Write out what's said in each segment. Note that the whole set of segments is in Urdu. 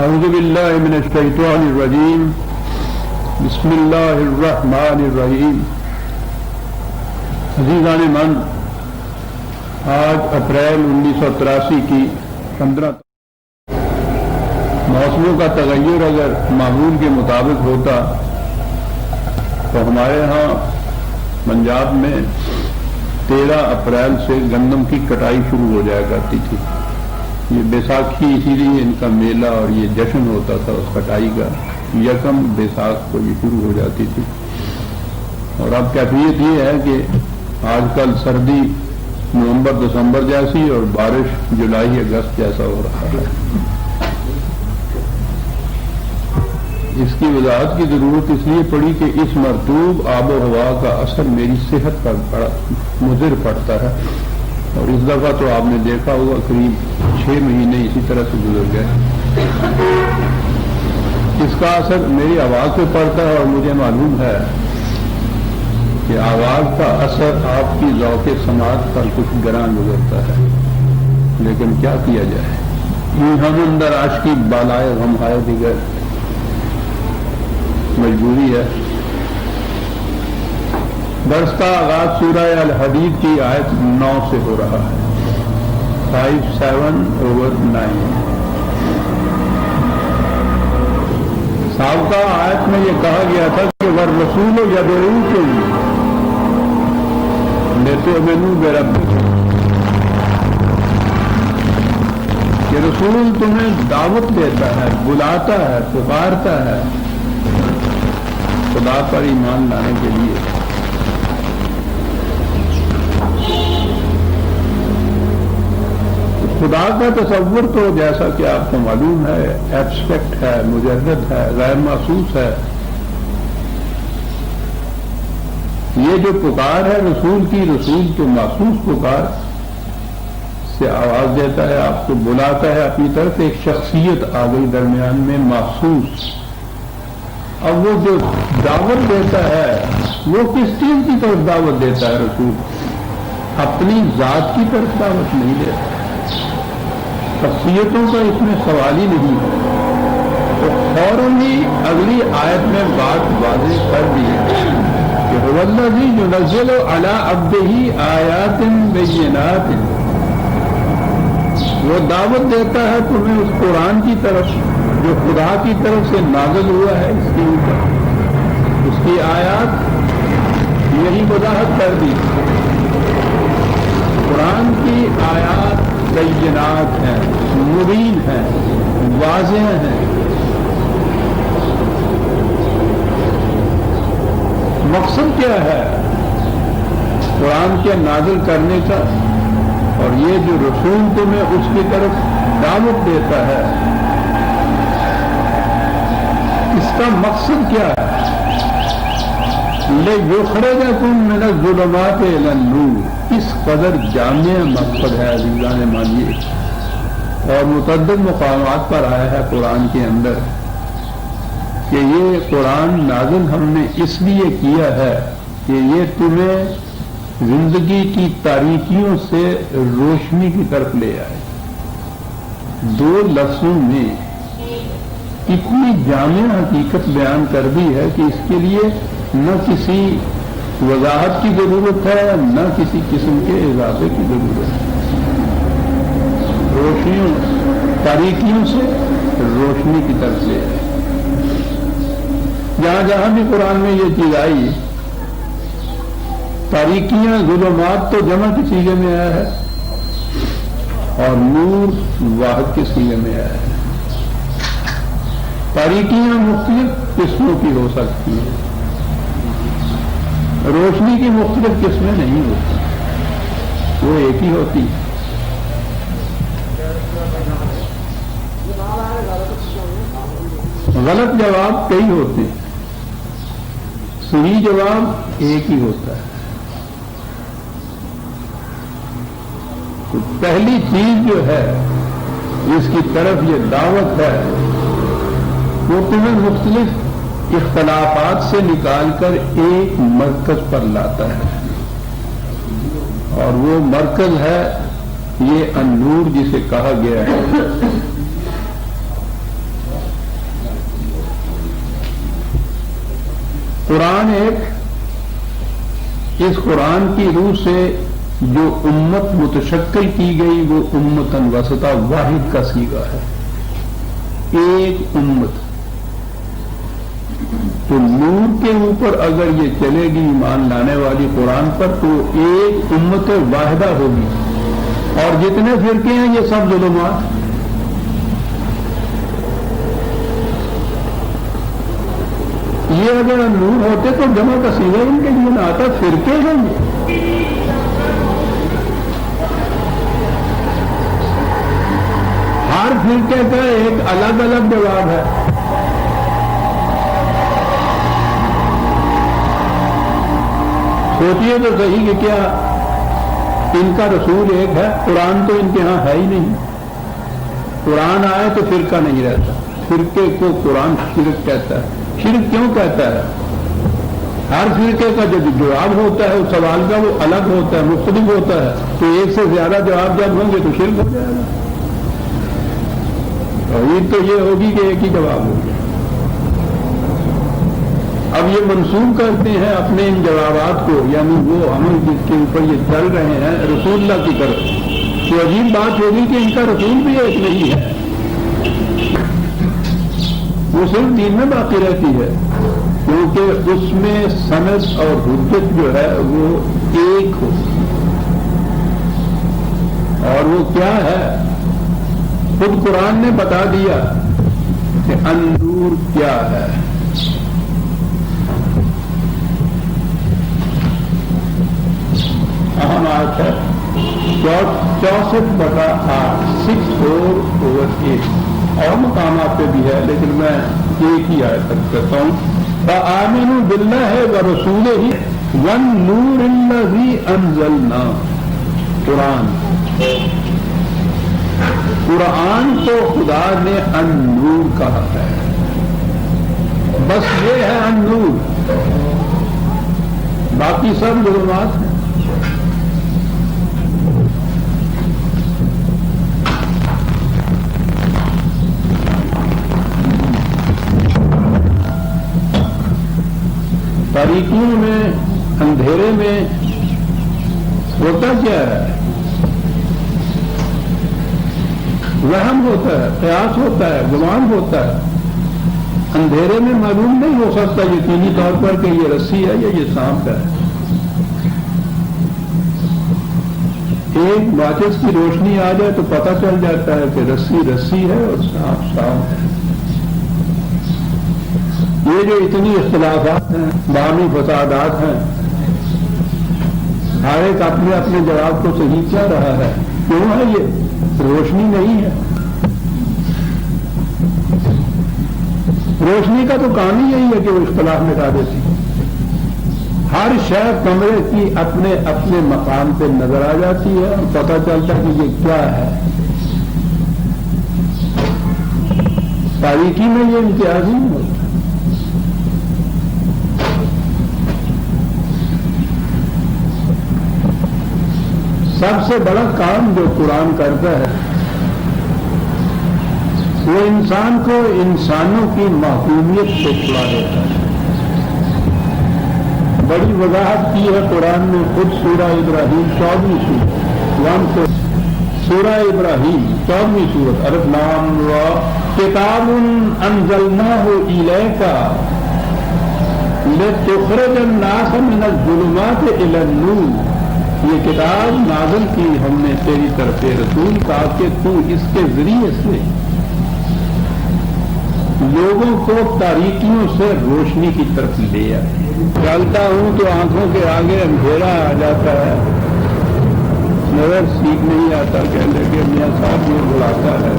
اعوذ باللہ من الشیطان الرجیم بسم اللہ الرحمن الرحیم۔ عزیزان من، آج اپریل 1983 کی 15 موسموں کا تغیر اگر معمول کے مطابق ہوتا تو ہمارے ہاں پنجاب میں 13 اپریل سے گندم کی کٹائی شروع ہو جایا کرتی تھی۔ یہ بیساکھی اسی لیے ان کا میلہ اور یہ جشن ہوتا تھا اس کٹائی کا، یکم بیساکھ کو یہ شروع ہو جاتی تھی۔ اور اب کیفیت یہ ہے کہ آج کل سردی نومبر دسمبر جیسی اور بارش جولائی اگست جیسا ہو رہا ہے۔ اس کی وضاحت کی ضرورت اس لیے پڑی کہ اس مرطوب آب و ہوا کا اثر میری صحت پر بڑا مضر پڑتا ہے، اور اس دفعہ تو آپ نے دیکھا ہوگا قریب 6 مہینے اسی طرح سے گزر گئے۔ اس کا اثر میری آواز پہ پڑتا ہے، اور مجھے معلوم ہے کہ آواز کا اثر آپ کی ذوق سماعت پر کچھ گراں گزرتا ہے، لیکن کیا کیا جائے، ہم اندر عاشقی بالائے غم ہائے دیگر مجبوری ہے۔ درس کا آغاز سورہ الحدید کی آیت 9 سے ہو رہا ہے، 5:7/9۔ سابقہ آیت میں یہ کہا گیا تھا کہ وَالرَّسُولُ يَدْعُوكُمْ لِتُؤْمِنُوا بِرَبِّكُمْ، کہ رسول تمہیں دعوت دیتا ہے، بلاتا ہے، پکارتا ہے خدا پر ایمان لانے کے لیے۔ خدا کا تصور تو جیسا کہ آپ کو معلوم ہے ایبسٹریکٹ ہے، مجرد ہے، غیر محسوس ہے۔ یہ جو پکار ہے رسول کی، رسول تو محسوس پکار سے آواز دیتا ہے، آپ کو بلاتا ہے اپنی طرف، ایک شخصیت آ گئی درمیان میں محسوس۔ اب وہ جو دعوت دیتا ہے وہ کس چیز کی طرف دعوت دیتا ہے؟ رسول اپنی ذات کی طرف دعوت نہیں دیتا، شخصیتوں کا اس میں سوال ہی نہیں ہے۔ تو فوراً ہی اگلی آیت میں بات واضح کر دی ہے کہ هو الذی ينزل علی عبدہ آیات بینات، وہ دعوت دیتا ہے تمہیں اس قرآن کی طرف جو خدا کی طرف سے نازل ہوا ہے، اس کے اوپر اس کی آیات یہی وضاحت کر دی۔ قرآن کی آیات بینات ہیں، مبین ہیں، واضح ہیں۔ مقصد کیا ہے قرآن کے نازل کرنے کا، اور یہ جو رسول تمہیں اس کی طرف دعوت دیتا ہے، اس کا مقصد کیا ہے؟ لِيُخْرِجَكُم مِّنَ الظُّلُمَاتِ إِلَى النُّورِ، اس قدر جامع مقصد ہے عزیزان مانیے، اور متعدد مقامات پر آیا ہے قرآن کے اندر کہ یہ قرآن نازل ہم نے اس لیے کیا ہے کہ یہ تمہیں زندگی کی تاریکیوں سے روشنی کی طرف لے آئے۔ دو لفظوں میں اتنی جامع حقیقت بیان کر دی ہے کہ اس کے لیے نہ کسی وضاحت کی ضرورت ہے، نہ کسی قسم کے اضافے کی ضرورت ہے۔ روشنیوں تاریکیوں سے روشنی کی طرف لے آئے۔ جہاں جہاں بھی قرآن میں یہ چیز آئی، تاریکیاں ظلمات تو جمع کے سیغے میں آیا ہے، اور نور واحد کے سیغے میں آیا ہے۔ تاریکیاں مختلف قسموں کی ہو سکتی ہیں، روشنی کی مختلف قسمیں نہیں ہوتی، وہ ایک ہی ہوتی۔ غلط جواب کئی ہوتے ہیں، صحیح جواب ایک ہی ہوتا ہے۔ تو پہلی چیز جو ہے جس کی طرف یہ دعوت ہے وہ تمہیں مختلف اختلافات سے نکال کر ایک مرکز پر لاتا ہے، اور وہ مرکز ہے یہ النور جسے کہا گیا ہے۔ قرآن ایک، اس قرآن کی روح سے جو امت متشکل کی گئی وہ امتن وسطا واحد کا صیغہ ہے، ایک امت۔ تو نور کے اوپر اگر یہ چلے گی ایمان لانے والی قرآن پر تو ایک امت واحدہ ہوگی، اور جتنے فرقے ہیں یہ سب ظلمات۔ یہ اگر نور ہوتے تو جمع کا صیغہ ان کے لیے نہ آتا، فرقے ہیں یہ۔ ہر فرقے کا ایک الگ الگ جواب ہے۔ سوچیے تو صحیح کہ کیا ان کا رسول ایک ہے؟ قرآن تو ان کے ہاں ہے ہی نہیں۔ قرآن آئے تو فرقہ نہیں رہتا، فرقے کو قرآن شرک کہتا ہے۔ شرک کیوں کہتا ہے؟ ہر فرقے کا جو جواب ہوتا ہے اس سوال کا وہ الگ ہوتا ہے، مختلف ہوتا ہے، تو ایک سے زیادہ جواب جب ہوں گے تو شرک ہو جائے گا۔ توحید تو یہ ہوگی کہ ایک ہی جواب ہوگا۔ اب یہ منسوخ کرتے ہیں اپنے ان جوابات کو، یعنی وہ ہم جس کے اوپر یہ چل رہے ہیں رسول اللہ کی طرف، تو عجیب بات ہوگی کہ ان کا رسول بھی ایک نہیں ہے، وہ صرف دین میں باقی رہتی ہے، کیونکہ اس میں سند اور حجت جو ہے وہ ایک ہو۔ اور وہ کیا ہے؟ خود قرآن نے بتا دیا کہ النور کیا ہے۔ اہم آیت ہے 64/8 6/4/8، اور مقامات پہ بھی ہے لیکن میں ایک ہی آیت تک کرتا ہوں۔ فآمنوا باللہ ورسولہ والنور الذی انزلنا۔ قرآن کو خدا نے النور کہا ہے، بس یہ ہے النور، باقی سب ظلمات ہیں۔ تاریکیوں میں، اندھیرے میں ہوتا کیا ہے؟ وہم ہوتا ہے، قیاس ہوتا ہے، گمان ہوتا ہے۔ اندھیرے میں معلوم نہیں ہو سکتا یقینی طور پر کہ یہ رسی ہے یا یہ سانپ ہے۔ ایک ماچس کی روشنی آ جائے تو پتہ چل جاتا ہے کہ رسی رسی ہے اور سانپ سانپ ہے۔ یہ جو اتنی اختلافات ہیں، باہمی فسادات ہیں، ہر ایک اپنے اپنے جواب کو صحیح کیا رہا ہے، کیوں ہے؟ یہ روشنی نہیں ہے۔ روشنی کا تو کام ہی یہی ہے کہ وہ اختلاف مٹا دیتی۔ ہر شے کمرے کی اپنے اپنے مقام پہ نظر آ جاتی ہے اور پتہ چلتا ہے کہ یہ کیا ہے۔ تاریکی میں یہ امتیاز ہی نہیں ہوتا۔ سب سے بڑا کام جو قرآن کرتا ہے وہ انسان کو انسانوں کی محکومیت سے چھڑا دیتا ہے۔ بڑی وضاحت کی ہے قرآن میں خود سورہ ابراہیم 14ویں سورت، سورہ ابراہیم 14ویں سورت، الف لام را کتاب انزلناہ الیک لتخرج الناس من الظلمات الی النور۔ یہ کتاب نازل کی ہم نے تیری طرف رسول تاکہ تو اس کے ذریعے سے لوگوں کو تاریکیوں سے روشنی کی طرف لے آئے۔ چلتا ہوں تو آنکھوں کے آگے اندھیرا آ جاتا ہے، نظر سیکھ نہیں آتا، کہنے لگے میاں صاحب یہ بلاتا ہے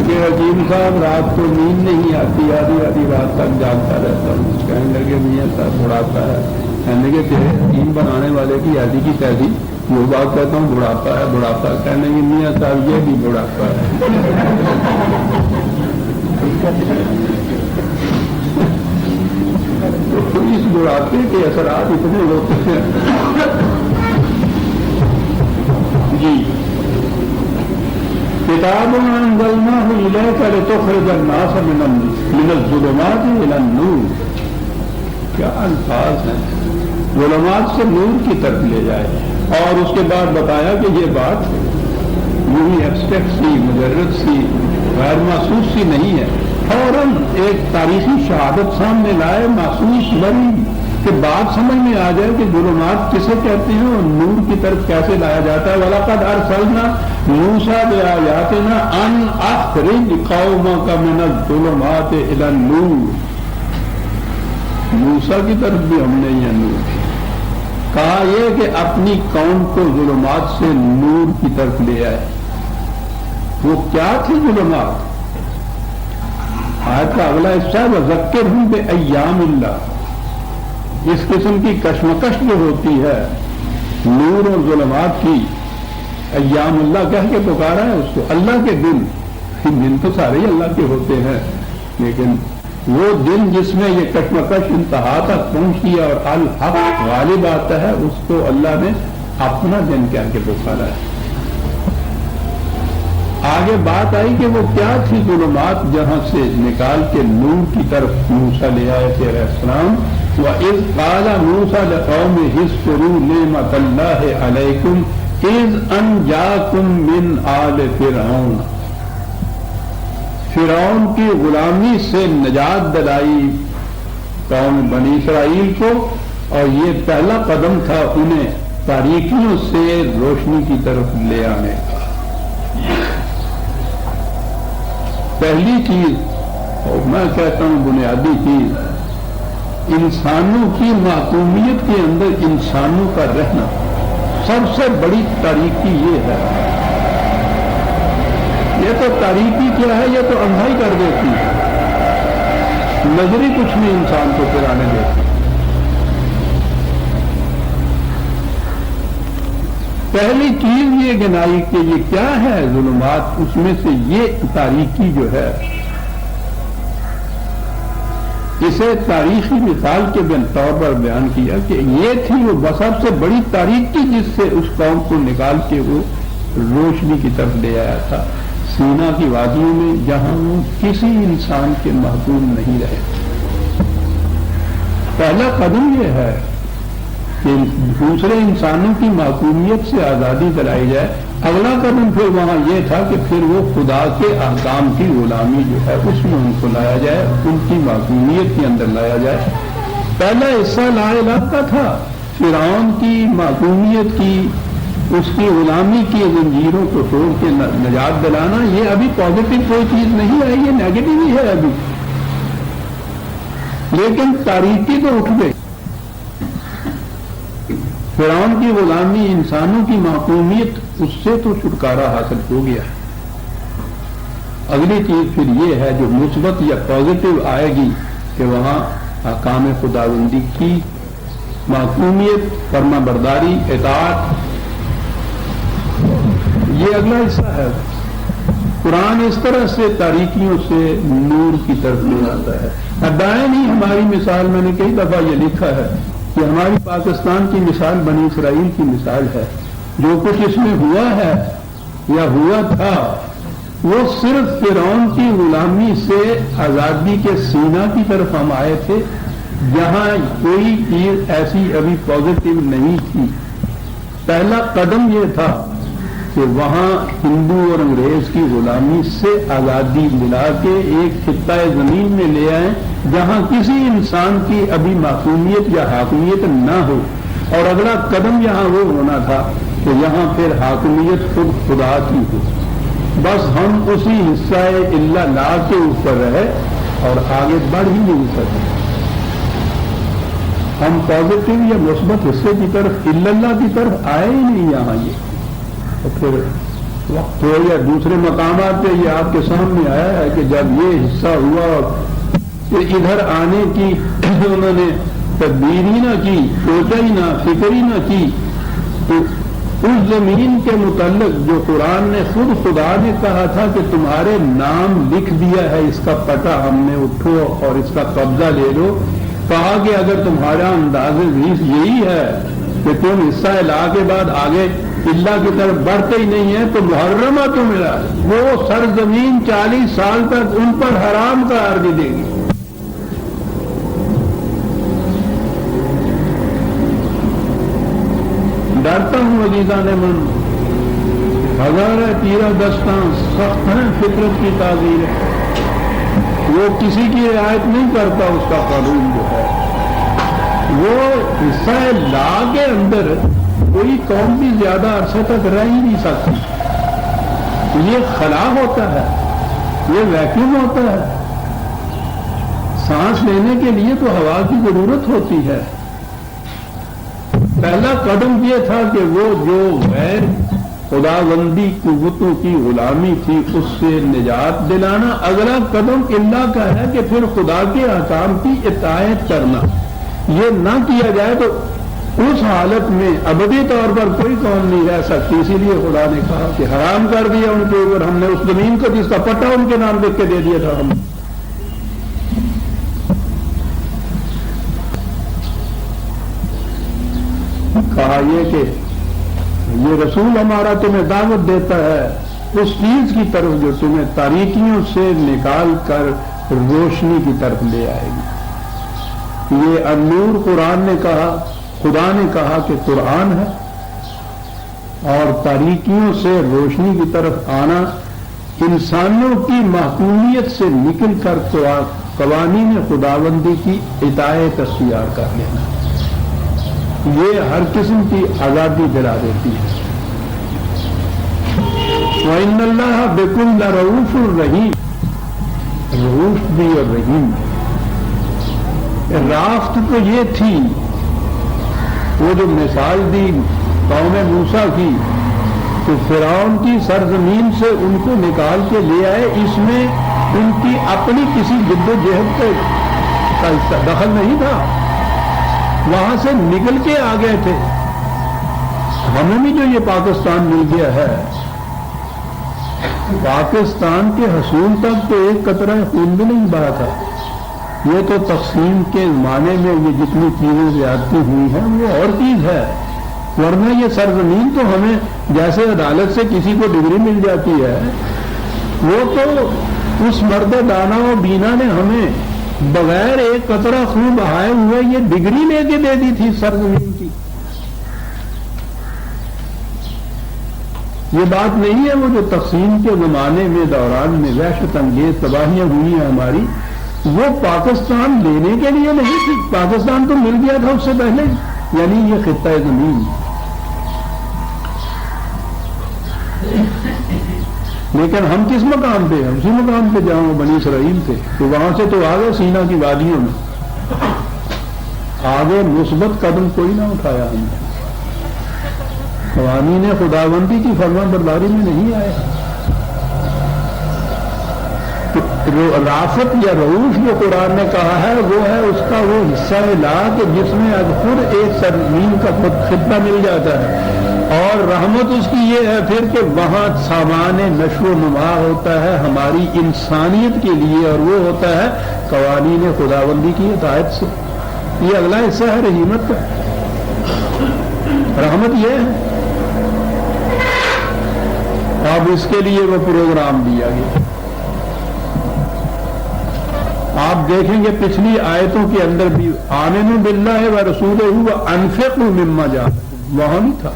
کہ عجیب صاحب رات کو نیند نہیں آتی، آدھی آدھی رات تک جاگتا رہتا ہوں، کہنے لگے میاں صاحب بڑھاتا ہے، کہنے لگے تیرے دین بنانے والے کی آدھی کی تہذیب وہ بات کہتا ہوں بڑھاپا ہے بڑھاپا، کہنے لگے میاں صاحب یہ بھی بڑھاپا ہے۔ تو اس بڑھاپے کے اثرات اتنے ہوتے ہیں جی۔ کتاب انزلناہ الیک لتخرج الناس من الظلمات الی النور۔ کیا الفاظ ہیں! ظلمات سے نور کی طرف لے جائے، اور اس کے بعد بتایا کہ یہ بات یوں ہی ایبسٹریکٹ سی، مجرد سی، غیر محسوس سی نہیں ہے، فوراً ایک تاریخی شہادت سامنے لائے، محسوس بری کہ بات سمجھ میں آ جائے کہ ظلمات کسے کہتے ہیں اور نور کی طرف کیسے لایا جاتا ہے۔ وَلَقَدْ أَرْسَلْنَا مُوسَىٰ بِآيَاتِنَا أَنْ أَخْرِجْ قَوْمَكَ مِنَ الظُّلُمَاتِ إِلَى النُّورِ۔ موسیٰ کی طرف بھی ہم نے یہ نور کہا، یہ کہ اپنی قوم کو ظلمات سے نور کی طرف لے آئے۔ وہ کیا تھی ظلمات؟ آیت کا اگلا حصہ ہے وَذَكِّرْهُمْ بِأَيَّامِ اللَّهِ۔ اس قسم کی کشمکش جو ہوتی ہے نور اور ظلمات کی، ایام اللہ کہہ کے پکارا ہے اس کو، اللہ کے دن تو سارے ہی اللہ کے ہوتے ہیں، لیکن وہ دن جس میں یہ کشمکش انتہا تک پہنچتی ہے اور الحق غالب آتا ہے، اس کو اللہ نے اپنا دن کہہ کے پکارا ہے۔ آگے بات آئی کہ وہ کیا تھی ظلمات جہاں سے نکال کے نور کی طرف موسیٰ لے آئے تھے علیہ السلام۔ وَإِذْ قَالَ مُوسَىٰ لِقَوْمِهِ اذْكُرُوا نِعْمَةَ اللَّهِ عَلَيْكُمْ إِذْ أَنْجَاكُمْ مِنْ آلِ فِرْعَوْنَ۔ فرعون کی غلامی سے نجات دلائی قوم بنی اسرائیل کو، اور یہ پہلا قدم تھا انہیں تاریکیوں سے روشنی کی طرف لے آنے کا۔ پہلی چیز، اور میں کہتا ہوں بنیادی چیز، انسانوں کی معصومیت کے اندر انسانوں کا رہنا، سب سے بڑی تاریکی یہ ہے۔ یہ تو تاریکی کیا ہے، یہ تو اندھائی کر دیتی ہے، نظری کچھ نہیں انسان کو پھر آنے دیتی۔ پہلی چیز یہ گنائی کہ یہ کیا ہے ظلمات، اس میں سے یہ تاریکی جو ہے، اسے تاریخی مثال کے طور پر بیان کیا کہ یہ تھی وہ سب سے بڑی تاریکی جس سے اس قوم کو نکال کے وہ روشنی کی طرف لے آیا تھا، سینا کی وادیوں میں جہاں وہ کسی انسان کے محکوم نہیں رہے۔ پہلا قدم یہ ہے کہ دوسرے انسانوں کی معصومیت سے آزادی دلائی جائے۔ اگلا قدم پھر وہاں یہ تھا کہ پھر وہ خدا کے احکام کی غلامی جو ہے اس میں ان کو لایا جائے، ان کی معصومیت کے اندر لایا جائے۔ پہلا حصہ لا الہ کا تھا، فرعون کی معصومیت کی، اس کی غلامی کی زنجیروں کو توڑ کے نجات دلانا۔ یہ ابھی پازیٹو کوئی چیز نہیں ہے، یہ نیگیٹو ہی ہے ابھی، لیکن تاریکی تو اٹھ گئی۔ فرعون کی غلامی، انسانوں کی معصومیت، اس سے تو چھٹکارا حاصل ہو گیا۔ اگلی چیز پھر یہ ہے جو مثبت یا پازیٹو آئے گی کہ وہاں احکام خداوندی کی معصومیت، فرما برداری، اطاعت، یہ اگلا حصہ ہے۔ قرآن اس طرح سے تاریکیوں سے نور کی طرف لے آتا ہے۔ دائیں نہیں، ہماری مثال میں نے کئی دفعہ یہ لکھا ہے کہ ہماری پاکستان کی مثال بنی اسرائیل کی مثال ہے۔ جو کچھ اس میں ہوا ہے یا ہوا تھا وہ صرف فرعون کی غلامی سے آزادی کے سینا کی طرف ہم آئے تھے، جہاں کوئی چیز ایسی ابھی پازیٹو نہیں تھی۔ پہلا قدم یہ تھا کہ وہاں ہندو اور انگریز کی غلامی سے آزادی ملا کے ایک خطہ زمین میں لے آئیں جہاں کسی انسان کی ابھی معصومیت یا حاکمیت نہ ہو، اور اگلا قدم یہاں وہ ہونا تھا کہ یہاں پھر حاکمیت خود خدا کی ہو۔ بس ہم اسی حصہ اللہ لا کے اوپر رہے اور آگے بڑھ ہی نہیں سکے۔ ہم پازیٹو یا مثبت حصے کی طرف اللہ کی طرف آئے ہی نہیں یہاں۔ یہ تو پھر وقت ہو یا دوسرے مقامات پہ یہ آپ کے سامنے آیا ہے کہ جب یہ حصہ ہوا کہ ادھر آنے کی انہوں نے تدبیر ہی نہ کی، سوچا ہی نہ، فکر ہی نہ کی، تو اس زمین کے متعلق جو قرآن نے خود خدا نے کہا تھا کہ تمہارے نام لکھ دیا ہے، اس کا پتہ ہم نے، اٹھو اور اس کا قبضہ لے لو۔ کہا کہ اگر تمہارا انداز ریس یہی ہے کہ تم حصہ لا کے بعد آگے اللہ کی طرف بڑھتے ہی نہیں ہے تو محرمہ تو ملا، وہ سرزمین 40 سال تک ان پر حرام قرار دی دے گی۔ ڈرتا ہوں عزیزان من، ہزارہ تیرہ دستاں سخت ہیں، فطرت کی تعبیر ہے، وہ کسی کی رعایت نہیں کرتا، اس کا قانون جو ہے وہ حصہ لا کے اندر کوئی قوم بھی زیادہ عرصے تک رہ ہی نہیں سکتی۔ یہ خلا ہوتا ہے، یہ ویکیوم ہوتا ہے، سانس لینے کے لیے تو ہوا کی ضرورت ہوتی ہے۔ پہلا قدم یہ تھا کہ وہ جو غیر خداوندی قوتوں کی غلامی تھی اس سے نجات دلانا، اگلا قدم اللہ کا ہے کہ پھر خدا کے احکام کی اطاعت کرنا۔ یہ نہ کیا جائے تو اس حالت میں ابدی طور پر کوئی قوم نہیں رہ سکتی۔ اسی لیے خدا نے کہا کہ حرام کر دیا ان کے اوپر ہم نے اس زمین کو جس کا پٹا ان کے نام لکھ کے دے دیا تھا۔ ہم کہا یہ کہ یہ رسول ہمارا تمہیں دعوت دیتا ہے اس چیز کی طرف جو تمہیں تاریکیوں سے نکال کر روشنی کی طرف لے آئے گی۔ یہ النور قرآن نے کہا، خدا نے کہا کہ قرآن ہے، اور تاریکیوں سے روشنی کی طرف آنا انسانوں کی محکومیت سے نکل کر قوانین خداوندی کی اطاعت اختیار کر لینا، یہ ہر قسم کی آزادی دلا دیتی ہے۔ وَإِنَّ اللَّهَ بِكُمْ لَرَءُوفٌ رَحِيمٌ، رؤوف بھی اور رحیم۔ رافت تو یہ تھی، وہ جو مثال دی قوم موسیٰ کی تو فرعون کی سرزمین سے ان کو نکال کے لے آئے، اس میں ان کی اپنی کسی جد و جہد کا دخل نہیں تھا، وہاں سے نکل کے آ گئے تھے۔ ہمیں بھی جو یہ پاکستان مل گیا ہے، پاکستان کے حصول تک تو ایک قطرہ خون بھی نہیں بہا تھا۔ یہ تو تقسیم کے معنی میں یہ جتنی چیزیں زیادتی ہوئی ہیں وہ اور چیز ہے، ورنہ یہ سرزمین تو ہمیں جیسے عدالت سے کسی کو ڈگری مل جاتی ہے، وہ تو اس مرد دانا و بینا نے ہمیں بغیر ایک قطرہ خون بہائے ہوئے یہ ڈگری لے کے دے دی تھی سرزمین کی۔ یہ بات نہیں ہے وہ جو تقسیم کے زمانے میں دوران میں وحشت انگیز تباہیاں ہوئی ہیں ہماری، وہ پاکستان لینے کے لیے نہیں تھی، پاکستان تو مل گیا تھا اس سے پہلے، یعنی یہ خطہ زمین۔ لیکن ہم کس مقام پہ ہیں؟ اسی مقام پہ جہاں وہ بنی اسرائیل تھے، تو وہاں سے تو آگے سینا کی وادیوں میں، آگے مثبت قدم کوئی نہ اٹھایا ہم نے، قوانین خداوندی کی فرما برداری میں نہیں آئے۔ رافت یا رؤوف جو قرآن نے کہا ہے وہ ہے اس کا وہ حصہ لا کہ جس میں اب خود ایک سرزمین کا خود خطہ مل جاتا ہے، اور رحمت اس کی یہ ہے پھر کہ وہاں سامان نشو و نما ہوتا ہے ہماری انسانیت کے لیے، اور وہ ہوتا ہے قوانین خداوندی کی اطاعت سے۔ یہ اگلا حصہ ہے رحمت کا، رحمت یہ ہے۔ اب اس کے لیے وہ پروگرام دیا گیا۔ آپ دیکھیں گے پچھلی آیتوں کے اندر بھی آمنوا باللہ ورسولہ وانفقوا مما جعلکم، وہاں بھی تھا۔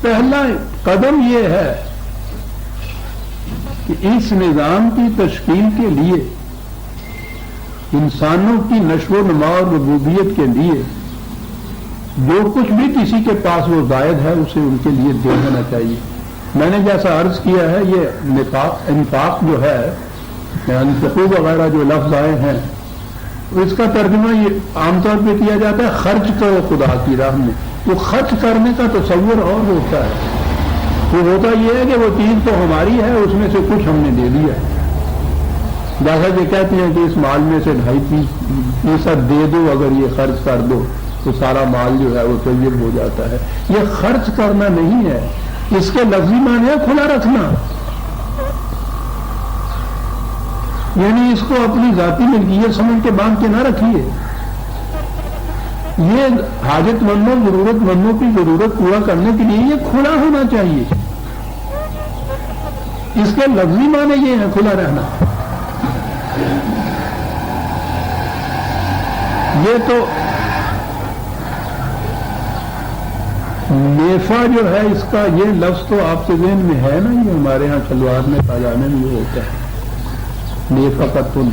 پہلا قدم یہ ہے کہ اس نظام کی تشکیل کے لیے، انسانوں کی نشو و نما اور ربوبیت کے لیے جو کچھ بھی کسی کے پاس وہ زائد ہے اسے ان کے لیے دے دینا چاہیے۔ میں نے جیسا عرض کیا ہے یہ انفاق جو ہے، انفقوا وغیرہ جو لفظ آئے ہیں، اس کا ترجمہ یہ عام طور پہ کیا جاتا ہے خرچ کرو خدا کی راہ میں۔ وہ خرچ کرنے کا تصور اور ہوتا ہے، وہ ہوتا یہ ہے کہ وہ چیز تو ہماری ہے، اس میں سے کچھ ہم نے دے دیا، جیسا کہ کہتے ہیں کہ اس مال میں سے 2.5% دے دو، اگر یہ خرچ کر دو تو سارا مال جو ہے وہ طیب ہو جاتا ہے۔ یہ خرچ کرنا نہیں ہے، اس کے لفظی معنی ہے کھلا رکھنا، یعنی اس کو اپنی ذاتی ملکیت سمجھ کے باندھ کے نہ رکھیے۔ یہ حاجت مندوں ضرورت مندوں کی ضرورت پورا کرنے کے لیے یہ کھلا ہونا چاہیے۔ اس کے لفظی معنی یہ ہے کھلا رہنا۔ نیفا جو ہے اس کا یہ لفظ تو آپ کے ذہن میں ہے نا، یہ ہمارے ہاں شلوار میں پاجامے میں یہ ہوتا ہے نیفا کا تن.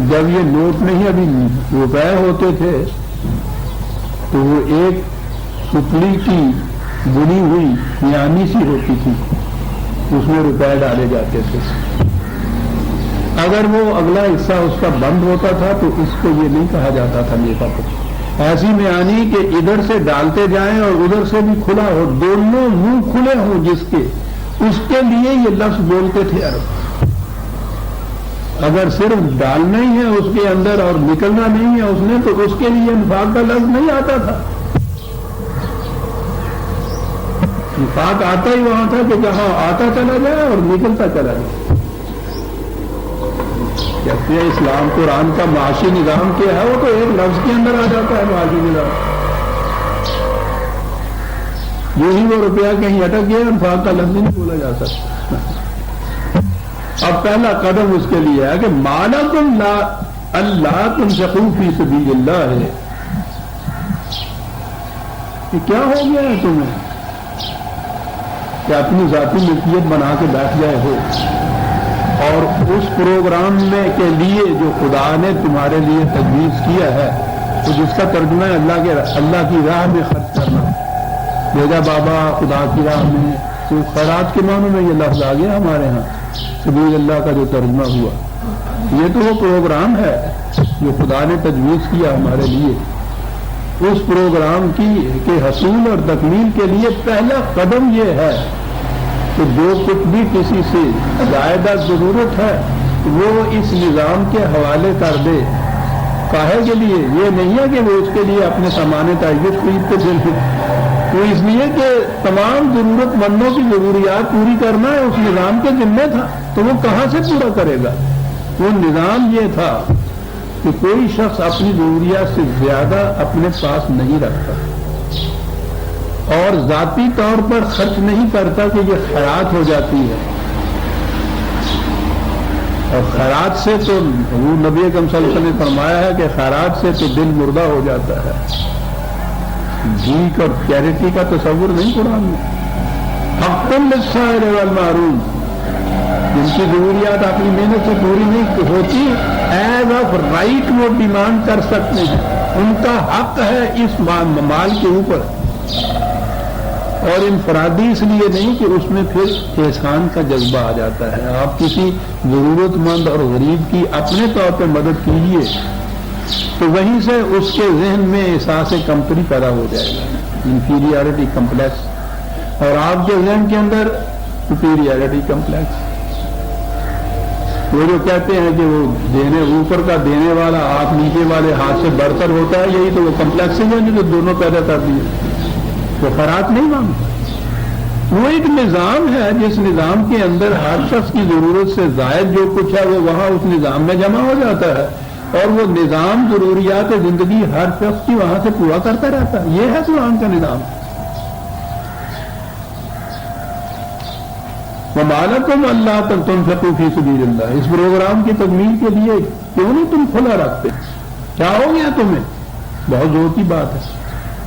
جب یہ نوٹ نہیں ابھی روپے ہوتے تھے تو وہ ایک سپلی کی بنی ہوئی میانی سی ہوتی تھی، اس میں روپے ڈالے جاتے تھے. اگر وہ اگلا حصہ اس کا بند ہوتا تھا تو اس کو یہ نہیں کہا جاتا تھا نیفا کو. ایسی میانی کہ ادھر سے ڈالتے جائیں اور ادھر سے بھی کھلا ہو، دونوں منہ کھلے ہوں جس کے، اس کے لیے یہ لفظ بولتے تھے عرب. اگر صرف ڈالنا ہی ہے اس کے اندر اور نکلنا نہیں ہے اس نے تو اس کے لیے انفاق کا لفظ نہیں آتا تھا. انفاق آتا ہی وہاں تھا کہ جہاں آتا چلا جائے اور نکلتا چلا جائے. کہتے ہیں اسلام قرآن کا معاشی نظام کیا ہے، وہ تو ایک لفظ کے اندر آ جاتا ہے معاشی نظام. یہی وہ روپیہ کہیں اٹک گیا، انفاق کا لفظ نہیں بولا جا سکتا. اب پہلا قدم اس کے لیے ہے کہ مالکم لا اللہ تنفقوا فی سبیل اللہ ہے. یہ کیا ہو گیا ہے تمہیں کہ اپنی ذاتی ملکیت بنا کے بیٹھ گئے ہو اور اس پروگرام میں کے لیے جو خدا نے تمہارے لیے تجویز کیا ہے تو جس کا ترجمہ ہے اللہ کی راہ میں خرچ کرنا. بیجا بابا خدا کی راہ میں تو خیرات کے معنوں میں یہ لفظ آ گیا ہمارے ہاں سبیل اللہ کا جو ترجمہ ہوا. یہ تو وہ پروگرام ہے جو خدا نے تجویز کیا ہمارے لیے. اس پروگرام کے حصول اور تکمیل کے لیے پہلا قدم یہ ہے کہ جو کچھ بھی کسی سے زائدہ ضرورت ہے وہ اس نظام کے حوالے کر دے. کاہے کے لیے؟ یہ نہیں ہے کہ وہ اس کے لیے اپنے سامان تعیش خریدتے تھے، وہ اس لیے کہ تمام ضرورت مندوں کی ضروریات پوری کرنا ہے اس نظام کے ذمہ تھا. تو وہ کہاں سے پورا کرے گا؟ وہ نظام یہ تھا کہ کوئی شخص اپنی ضروریات سے زیادہ اپنے پاس نہیں رکھتا اور ذاتی طور پر خرچ نہیں کرتا کہ یہ خیرات ہو جاتی ہے. اور خیرات سے تو حضور نبی اکرم صلی اللہ علیہ وسلم نے فرمایا ہے کہ خیرات سے تو دل مردہ ہو جاتا ہے. بھیک اور چیریٹی کا تصور نہیں قرآن میں. حق للسائل والمحروم، جن کی ضروریات اپنی محنت سے پوری نہیں ہوتی ایز آف رائٹ وہ ڈیمانڈ کر سکتے ہیں، ان کا حق ہے اس مال کے اوپر. اور انفرادی اس لیے نہیں کہ اس میں پھر احسان کا جذبہ آ جاتا ہے. آپ کسی ضرورت مند اور غریب کی اپنے طور پہ مدد کیجیے تو وہیں سے اس کے ذہن میں احساس کمتری پیدا ہو جائے گا، انفیریارٹی کمپلیکس، اور آپ کے ذہن کے اندر سپیریارٹی کمپلیکس. وہ جو کہتے ہیں کہ وہ دینے اوپر کا دینے والا آپ نیچے والے ہاتھ سے برتر ہوتا ہے، یہی تو وہ کمپلیکس ہے جو دونوں پیدا کر دیے. وہ خیرات نہیں مانگتا. وہ ایک نظام ہے جس نظام کے اندر ہر شخص کی ضرورت سے زائد جو کچھ ہے وہ وہاں اس نظام میں جمع ہو جاتا ہے اور وہ نظام ضروریات زندگی ہر شخص کی وہاں سے پورا کرتا رہتا ہے. یہ ہے قرآن کا نظام. وَمَا لَكُمْ أَلَّا تُنْفِقُوا فِي سَبِيلِ اللَّهِ. اس پروگرام کی تکمیل کے لیے کیوں نہیں تم کھلا رکھتے؟ کیا ہو گیا تمہیں؟ بہت زور کی بات ہے.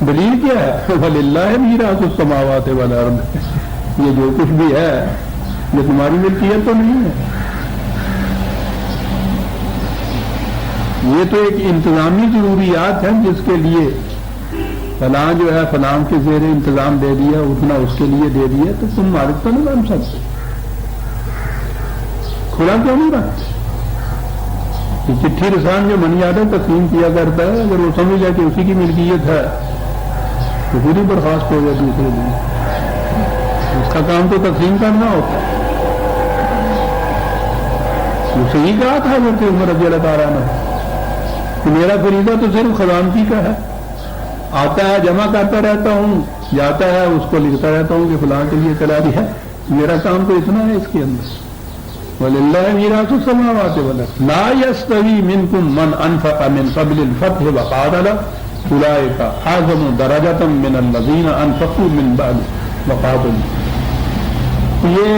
دلیل کیا ہے؟ وَلِلَّهِ مِيرَاثُ السَّمَاوَاتِ وَالْأَرْضِ. یہ جو کچھ بھی ہے یہ تمہاری ملکیت تو نہیں ہے. یہ تو ایک انتظامی ضروریات ہیں جس کے لیے فلاں جو ہے فلاں کے زیر انتظام دے دیا، اتنا اس کے لیے دے دیا، تو تم مالک تو نہیں بن سکتے. کھلا کیوں نہیں رکھتے؟ چٹھی رسان جو منی آرڈر تقسیم کیا کرتا ہے اگر وہ سمجھ جائے کہ اسی کی ملکیت ہے تو خود ہی برخاست ہو جائے دوسرے دن. اس کا کام تو تقسیم کرنا ہوتا ہے. وہ صحیح کہا تھا حضرت عمر رضی اللہ تعالیٰ نے کہ میرا فریضہ تو صرف خزانچی کا ہے، آتا ہے جمع کرتا رہتا ہوں، جاتا ہے اس کو لکھتا رہتا ہوں کہ فلاں کے لیے چلا دیا. میرا کام تو اتنا ہے اس کے اندر. وَلِلَّهِ مِيرَاثُ السَّمَاوَاتِ وَالْأَرْضِ لَا يَسْتَوِي مِنْكُمْ مَنْ أَنْفَقَ مِنْ قَبْلِ الْفَتْحِ وَقَاتَلَ أُولَٰئِكَ أَعْظَمُ دَرَجَةً مِنَ الَّذِينَ أَنْفَقُوا مِنْ بَعْدُ وَقَاتَلُوا. یہ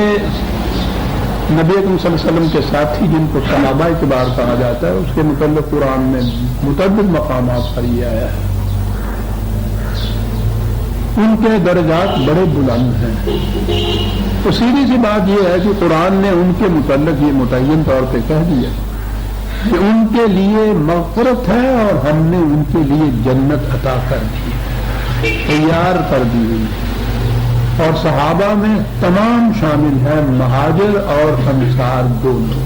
نبی اکرم صلی اللہ علیہ وسلم کے ساتھی جن کو صحابہ کبار کہا جاتا ہے اس کے متعلق قرآن میں متعدد مقامات پر یہ آیا ہے. ان کے درجات بڑے بلند ہیں. تو سیدھی سی بات یہ ہے کہ قرآن نے ان کے متعلق یہ متعین طور پہ کہہ دیا کہ ان کے لیے مغفرت ہے اور ہم نے ان کے لیے جنت عطا کر دی، تیار کر دی ہوئی. اور صحابہ میں تمام شامل ہیں، مہاجر اور انصار دونوں.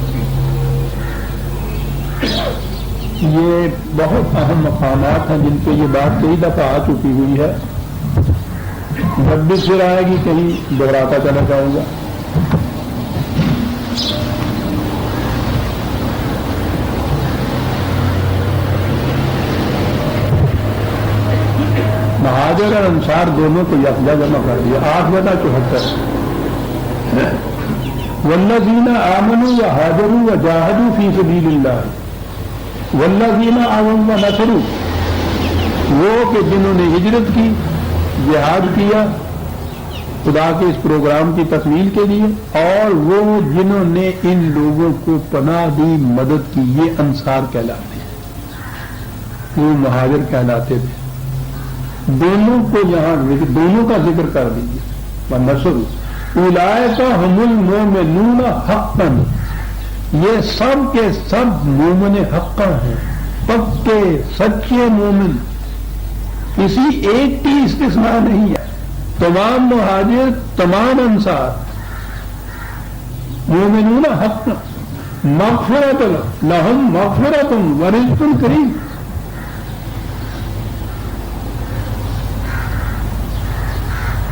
یہ بہت اہم مقامات ہیں جن پہ یہ بات کئی دفعہ آ چکی ہوئی ہے. جب بھی پھر آئے گی کہیں دوہراتا چلا جاؤں گا. مہاجر اور انصار دونوں کو یکجا جمع کر دیا، 8/74. والذین آمنوا وہاجروا وجاہدوا فی سبیل اللہ والذین آووا ونصروا، وہ کہ جنہوں نے ہجرت کی، جہاد کیا خدا کے اس پروگرام کی تکمیل کے لیے، اور وہ جنہوں نے ان لوگوں کو پناہ دی، مدد کی، یہ انصار کہلاتے ہیں، وہ مہاجر کہلاتے تھے. دونوں کو یہاں دونوں کا ذکر کر دیجیے. وَنَصْرُ أُولَٰئِكَ هُمُ الْمُؤْمِنُونَ حَقًّا، یہ سب کے سب مومن حقہ ہیں، پکے سچے مومن، کسی ایک کی استثناء نہیں ہے. تمام مہاجر، تمام انصار مومنون حقا مغفرۃ لہم مغفرۃ ورزق کریم.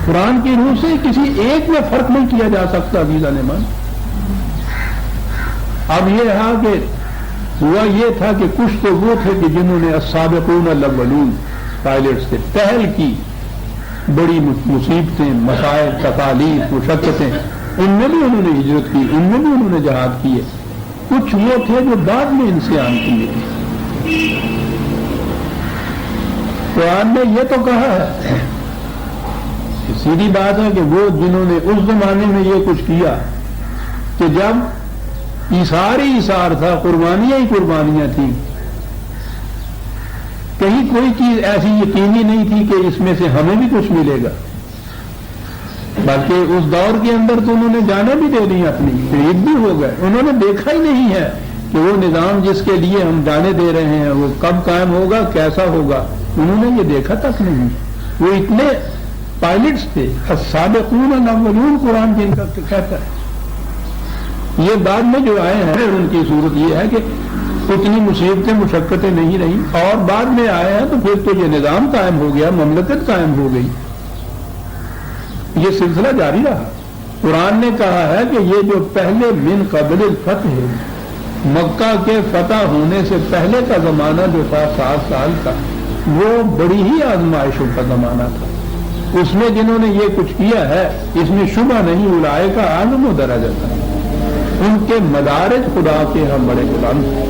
قرآن کی روح سے کسی ایک میں فرق نہیں کیا جا سکتا. عزیزان ایمان، اب یہ ہے کہ ہوا یہ تھا کہ کچھ تو وہ تھے کہ جنہوں نے السابقون الاولون پائلٹ سے پہل کی، بڑی مصیبتیں، مسائل، تکالیف، مشقتیں، ان میں بھی انہوں نے ہجرت کی، ان میں بھی انہوں نے جہاد کیے. کچھ وہ تھے جو بعد میں انسیان کیے. قرآن نے یہ تو کہا ہے، سیدھی بات ہے کہ وہ جنہوں نے اس زمانے میں یہ کچھ کیا کہ جب ایثار ہی ایثار تھا، قربانیاں ہی قربانیاں تھیں، کہیں کوئی چیز ایسی یقینی نہیں تھی کہ اس میں سے ہمیں بھی کچھ ملے گا، بلکہ اس دور کے اندر تو انہوں نے جانیں بھی دے دی، اپنی شہید بھی ہو گئے. انہوں نے دیکھا ہی نہیں ہے کہ وہ نظام جس کے لیے ہم جانے دے رہے ہیں وہ کب قائم ہوگا، کیسا ہوگا. انہوں نے یہ دیکھا تک نہیں. وہ اتنے پائلٹس تھے. السابقون الاولون قرآن جن کا کہتا ہے. یہ بعد میں جو آئے ہیں ان کی صورت یہ ہے کہ اتنی مصیبتیں، مشقتیں نہیں رہی، اور بعد میں آئے ہیں تو پھر تو یہ نظام قائم ہو گیا، مملکت قائم ہو گئی. یہ سلسلہ جاری رہا. قرآن نے کہا ہے کہ یہ جو پہلے من قبل الفتح، مکہ کے فتح ہونے سے پہلے کا زمانہ جو تھا 7 سال کا، وہ بڑی ہی آزمائشوں کا زمانہ تھا. اس میں جنہوں نے یہ کچھ کیا ہے اس میں شبہ نہیں، اولئک اعظم درجۃ، ان کے مدارج خدا کے ہم بڑے بلند ہیں.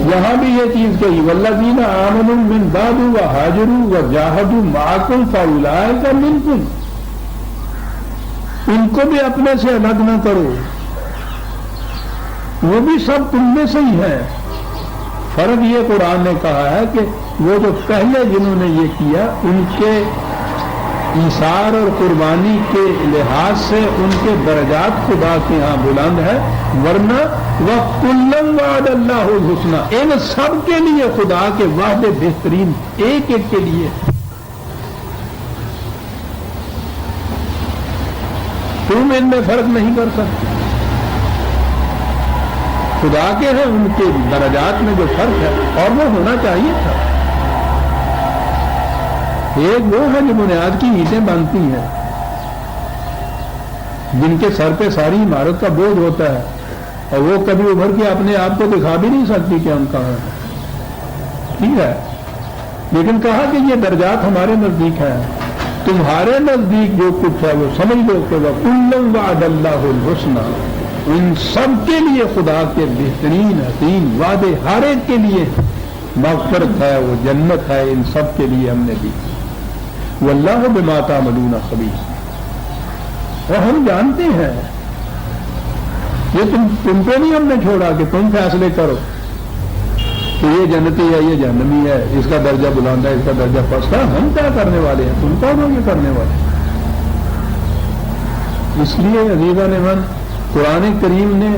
یہاں بھی یہ چیز کہی، والذین آمنوا من بعد وہاجروا وجاہدوا معکم فاولئک منکم، ان کو بھی اپنے سے الگ نہ کرو، وہ بھی سب تم میں سے ہی ہے. فرق یہ قرآن نے کہا ہے کہ وہ جو پہلے جنہوں نے یہ کیا ان کے ایثار اور قربانی کے لحاظ سے ان کے درجات خدا کے ہاں بلند ہے، ورنہ وَكُلًّا وَعَدَ اللَّهُ الْحُسْنَى، ان سب کے لیے خدا کے وعدے بہترین، ایک ایک کے لیے. تم ان میں فرق نہیں کر سکتے. خدا کے ہیں ان کے درجات میں جو فرق ہے، اور وہ ہونا چاہیے تھا. ایک وہ ہے جو بنیاد کی اینٹیں باندھتی ہیں، جن کے سر پہ ساری عمارت کا بوجھ ہوتا ہے، اور وہ کبھی ابھر کے اپنے آپ کو دکھا بھی نہیں سکتی کہ ہم کہاں ہیں. ٹھیک ہے، لیکن کہا کہ یہ درجات ہمارے نزدیک ہیں، تمہارے نزدیک جو کچھ ہے وہ سمجھ لو کہ وَكُلًّا وَعَدَ اللَّهُ الْحُسْنَى، ان سب کے لیے خدا کے بہترین حسین وعدے ہر ایک کے لیے. مغفرت ہے، وہ جنت ہے، ان سب کے لیے ہم نے دی. واللہ بما تعملون خبیر، اور ہم جانتے ہیں، یہ تم پہ نہیں ہم نے چھوڑا کہ تم فیصلے کرو. کہ یہ جنتی ہے یہ جہنمی ہے، اس کا درجہ بلند ہے اس کا درجہ پست ہے، ہم کیا کرنے والے ہیں، تم کون ہو یہ کرنے والے؟ اس لیے عزیزان من قرآن کریم نے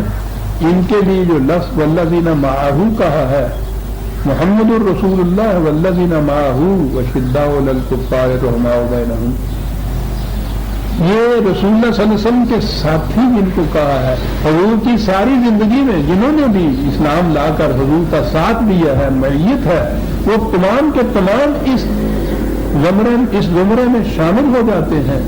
ان کے لیے جو لفظ والذین معہ کہا ہے، محمد الرسول اللہ والذین معہ وشداء علی الکفار رحماء بینہم، یہ رسول اللہ صلی اللہ علیہ وسلم کے ساتھی جن کو کہا ہے، حضور کی ساری زندگی میں جنہوں نے بھی اسلام لا کر حضور کا ساتھ دیا ہے، معیت ہے، وہ تمام کے تمام اس زمرے میں شامل ہو جاتے ہیں،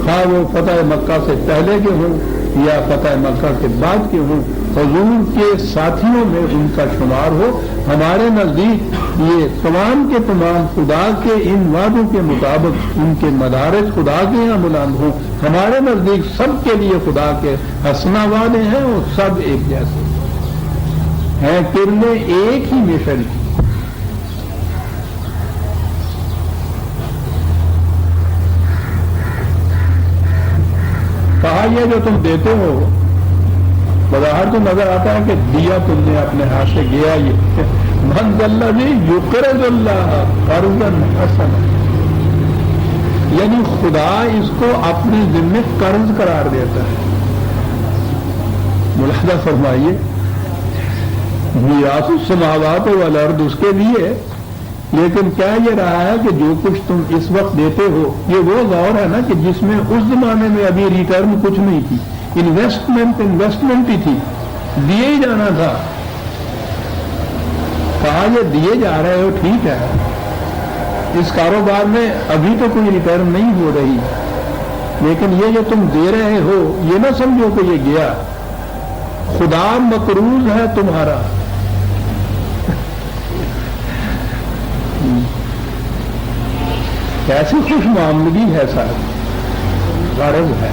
خواہ وہ فتح مکہ سے پہلے کے ہوں یا فتح مکہ کے بعد کے ہوں، حضور کے ساتھیوں میں ان کا شمار ہو۔ ہمارے نزدیک یہ تمام کے تمام خدا کے ان وعدوں کے مطابق ان کے مدارج خدا کے یہاں بلند ہوں، ہمارے نزدیک سب کے لیے خدا کے حسنہ وعدے ہیں اور سب ایک جیسے ہیں، کرنے ایک ہی مشن کی۔ کہا یہ جو تم دیتے ہو بظاہر تو نظر آتا ہے کہ دیا تم نے اپنے ہاتھ سے گیا، یہ من ذا الذی یقرض اللہ قرضا حسنا، یعنی خدا اس کو اپنے ذمہ قرض قرار دیتا ہے۔ ملاحظہ فرمائیے، میراث السماوات والارض اس کے لیے، لیکن کیا یہ رہا ہے کہ جو کچھ تم اس وقت دیتے ہو یہ وہ دور ہے نا کہ جس میں اس زمانے میں ابھی ریٹرن کچھ نہیں تھی، انویسٹمنٹ ہی تھی، دیے ہی جانا تھا۔ کہا یہ دیے جا رہے ہو ٹھیک ہے، اس کاروبار میں ابھی تو کوئی ریٹرن نہیں ہو رہی، لیکن یہ جو تم دے رہے ہو یہ نہ سمجھو کہ یہ گیا، خدا مقروض ہے تمہارا۔ کیسی خوش معاملگی ہے صاحب، غرض ہے۔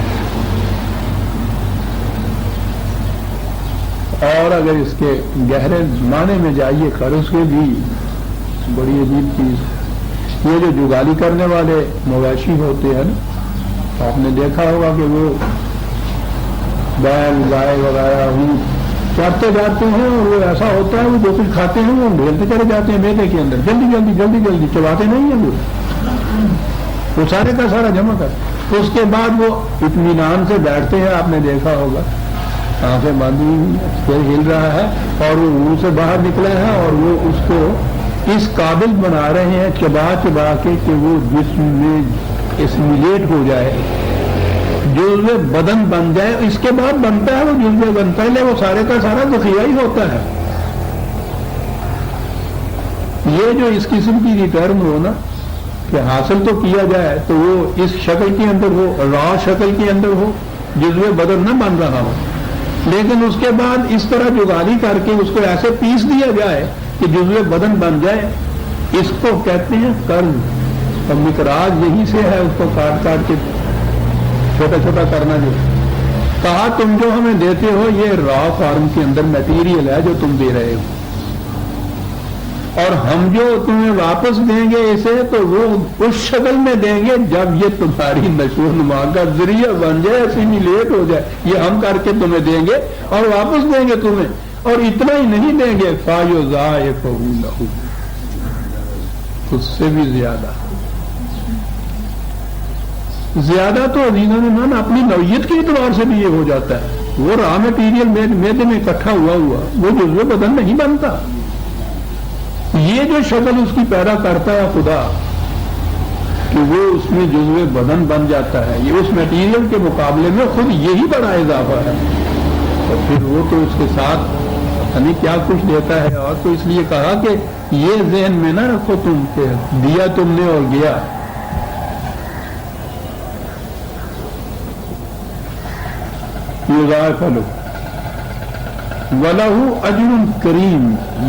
اور اگر اس کے گہرے معنی میں جائیے قرض کے بھی بڑی عجیب چیز ہے۔ یہ جو جگالی کرنے والے مویشی ہوتے ہیں آپ نے دیکھا ہوگا کہ وہ بیل گائے وغیرہ چاہتے جاتے ہیں اور وہ ایسا ہوتا ہے وہ جو کچھ کھاتے ہیں وہ ڈھیلتے چلے جاتے ہیں میدے کے اندر، جلدی جلدی جلدی جلدی چباتے نہیں ہیں وہ سارے کا سارا جمع کر، اس کے بعد وہ اطمینان سے بیٹھتے ہیں، آپ نے دیکھا ہوگا آنکھیں باندھی ہوئی پھر ہل رہا ہے اور وہ منہ سے باہر نکلا ہے اور وہ اس کو اس قابل بنا رہے ہیں چبا چبا کے کہ وہ جسم میں اسمیلیٹ ہو جائے، جزو بدن بن جائے، اس کے بعد بنتا ہے وہ جزو بنتا ہے، وہ سارے کا سارا ذخیرہ ہی ہوتا ہے۔ یہ جو اس قسم کی ریٹرن ہو نا کہ حاصل تو کیا جائے تو وہ اس شکل کے اندر ہو، را شکل کے اندر ہو، جزو بدن نہ بن رہا ہو، لیکن اس کے بعد اس طرح جگالی کر کے اس کو ایسے پیس دیا جائے کہ جزو بدن بن جائے، اس کو کہتے ہیں قرض۔ اور مقراض یہی سے ہے، اس کو کاٹ کاٹ کے چھوٹا چھوٹا کرنا۔ جو کہا تم جو ہمیں دیتے ہو یہ را فارم کے اندر میٹیریل ہے جو تم دے رہے ہو، اور ہم جو تمہیں واپس دیں گے اسے تو وہ اس شکل میں دیں گے جب یہ تمہاری نشو و نما کا ذریعہ بن جائے، اسمیلیٹ ہو جائے، یہ ہم کر کے تمہیں دیں گے اور واپس دیں گے تمہیں، اور اتنا ہی نہیں دیں گے فَيُضَاعِفُهُ لَهُ، اس سے بھی زیادہ تو عزیزاً من اپنی نوعیت کے اعتبار سے بھی یہ ہو جاتا ہے، وہ را میٹیریل میدے میں اکٹھا ہوا وہ جزو بدن نہیں بنتا، یہ جو شکل اس کی پیدا کرتا ہے خدا کہ وہ اس میں جزو بدن بن جاتا ہے، یہ اس میٹیریل کے مقابلے میں خود یہی بڑا اضافہ ہے، اور پھر وہ تو اس کے ساتھ یعنی کیا کچھ دیتا ہے۔ اور تو اس لیے کہا کہ یہ ذہن میں نہ رکھو تم کہ دیا تم نے اور گیا، یضاعف لہ وَلَهُ أَجْرٌ کریم،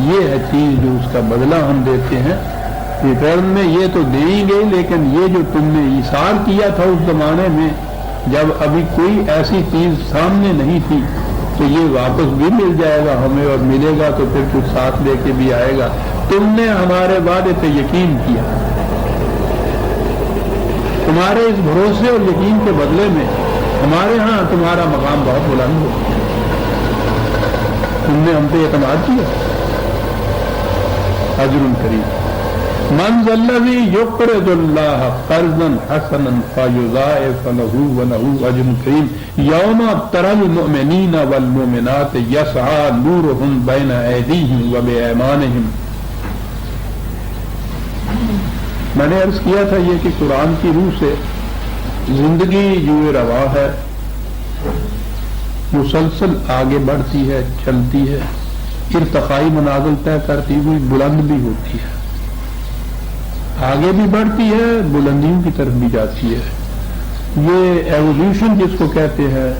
یہ ہے چیز جو اس کا بدلہ ہم دیتے ہیں ریٹرن میں، یہ تو دیں ہی گے، لیکن یہ جو تم نے ایثار کیا تھا اس زمانے میں جب ابھی کوئی ایسی چیز سامنے نہیں تھی، تو یہ واپس بھی مل جائے گا ہمیں، اور ملے گا تو پھر کچھ ساتھ لے کے بھی آئے گا۔ تم نے ہمارے وعدے پہ یقین کیا، تمہارے اس بھروسے اور یقین کے بدلے میں ہمارے ہاں تمہارا مقام بہت بلند ہو، تم نے ہم پہ اعتماد کیا، اجر کریم. من ذا الذی یقرض اللہ قرضا حسنا فیضاعف له وله اجر کریم. یوم تری المؤمنین والمؤمنات یسعی نورهم بین ایدیہم وبایمانہم. میں نے عرض کیا تھا یہ کہ قرآن کی روح سے زندگی جو روا ہے مسلسل آگے بڑھتی ہے، چلتی ہے، ارتقائی منازل طے کرتی ہوئی بلند بھی ہوتی ہے، آگے بھی بڑھتی ہے، بلندیوں کی طرف بھی جاتی ہے. یہ ایولیوشن جس کو کہتے ہیں،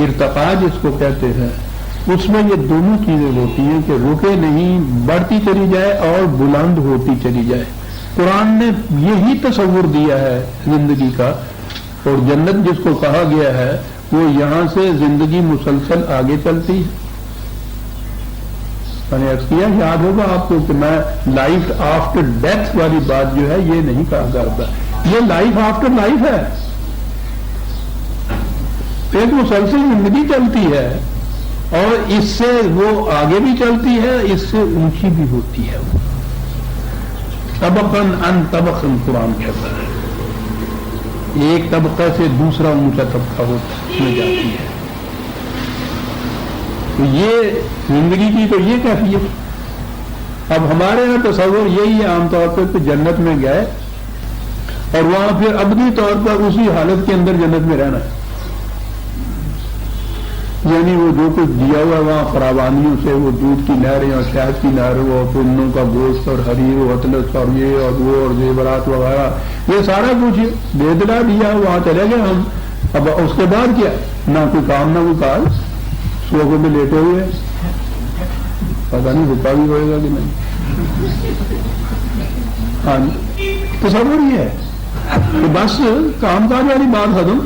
ارتقاء جس کو کہتے ہیں، اس میں یہ دونوں چیزیں ہوتی ہیں کہ رکے نہیں، بڑھتی چلی جائے اور بلند ہوتی چلی جائے. قرآن نے یہی تصور دیا ہے زندگی کا، اور جنت جس کو کہا گیا ہے وہ یہاں سے زندگی مسلسل آگے چلتی ہے. میں نے عرض کیا، یاد ہوگا آپ کو کہ میں لائف آفٹر ڈیتھ والی بات جو ہے یہ نہیں کہا کرتا، یہ لائف آفٹر لائف ہے. ایک مسلسل زندگی چلتی ہے اور اس سے وہ آگے بھی چلتی ہے، اس سے اونچی بھی ہوتی ہے. طبقاً ان طبقاً قرآن کہتا ہے، ایک طبقہ سے دوسرا اونچا طبقہ ہوتا میں جاتی ہے. تو یہ زندگی کی تو یہ کیفیت. اب ہمارے یہاں تصور یہی ہے عام طور پر کہ جنت میں گئے اور وہاں پھر ابدی طور پر اسی حالت کے اندر جنت میں رہنا ہے. یعنی وہ جو کچھ دیا ہوا ہے وہاں فراوانیوں سے، وہ دودھ کی نہریں اور شہد کی نہریں اور پنوں کا گوشت اور حریر و اطلس اور یہ اور وہ اور زیورات وغیرہ، یہ سارا کچھ دے دلا دیا، وہاں چلے گئے ہم. اب اس کے بعد کیا؟ نہ کوئی کام نہ کوئی کاج، سوگوں میں لیٹے ہوئے، پتہ نہیں رکا بھی ہوئے گا کہ نہیں. ہاں تصور یہ ہے کہ بس کام کاج والی بات ختم.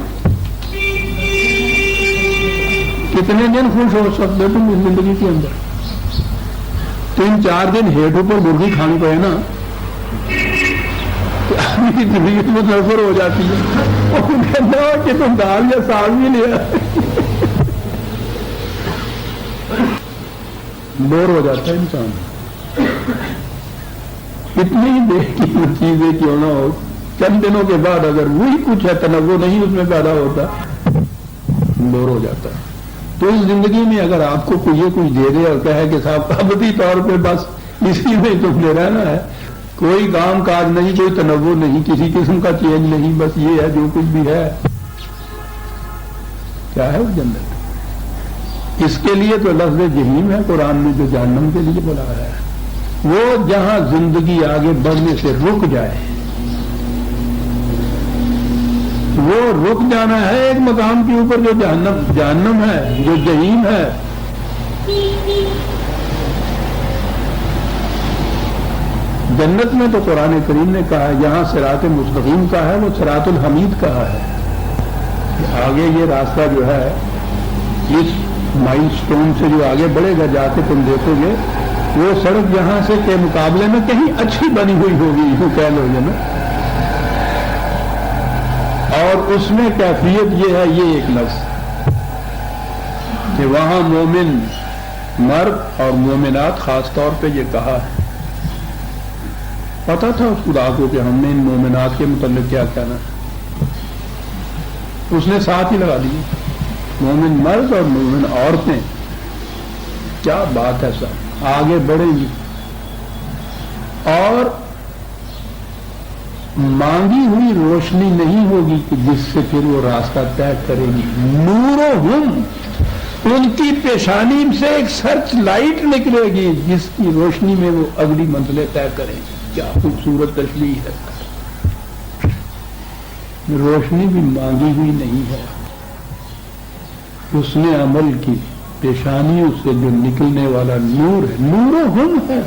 کتنے دن خوش ہو سکتے تم اس زندگی کے اندر؟ 3-4 دن ہیٹ اوپر مرغی کھانی پڑے نا، زندگی متاثر ہو جاتی ہے. اور کہنا کہ تم دال یا ساگ بھی لیا، بور ہو جاتا ہے انسان. اتنی دیر کی چیزیں کیوں نہ ہو، چند دنوں کے بعد اگر وہی کچھ ہے تنوع نہیں اس میں پیدا ہوتا، بور ہو جاتا ہے. تو اس زندگی میں اگر آپ کو کوئی کچھ دے دے اور کہے کہ صاحب ابدی طور پہ بس اسی میں تم نے رہنا ہے، کوئی کام کاج نہیں، کوئی تنوع نہیں، کسی قسم کا چینج نہیں، بس یہ ہے جو کچھ بھی ہے، کیا ہے وہ جنت؟ اس کے لیے تو لفظ جہنم ہے قرآن نے جو جہنم کے لیے بلایا ہے. وہ جہاں زندگی آگے بڑھنے سے رک جائے، وہ رک جانا ہے ایک مقام کے اوپر جو جہنم ہے، جو جہنم ہے. جنت میں تو قرآن کریم نے کہا ہے یہاں صراط مستقیم کا ہے، وہ صراط الحمید کہا ہے. آگے یہ راستہ جو ہے اس مائل سٹون سے جو آگے بڑھے گا جا کے تم دیکھو گے وہ سڑک یہاں سے کے مقابلے میں کہیں اچھی بنی ہوئی ہوگی، یوں کہہ لو گے نا. اور اس میں کیفیت یہ ہے، یہ ایک لفظ کہ وہاں مومن مرد اور مومنات خاص طور پہ یہ کہا ہے. پتا تھا اس خدا کو کہ ہم نے ان مومنات کے متعلق کیا کہنا ہے، اس نے ساتھ ہی لگا دیا مومن مرد اور مومن عورتیں. کیا بات ہے سر، آگے بڑھیں گی اور مانگی ہوئی روشنی نہیں ہوگی کہ جس سے پھر وہ راستہ طے کرے گی. نورہم، ان کی پیشانی سے ایک سرچ لائٹ نکلے گی جس کی روشنی میں وہ اگلی منزلیں طے کریں گی. کیا خوبصورت تشبیہ ہے. روشنی بھی مانگی ہوئی نہیں ہے، اس نے عمل کی پیشانیوں سے جو نکلنے والا نور ہے، نورہم ہے،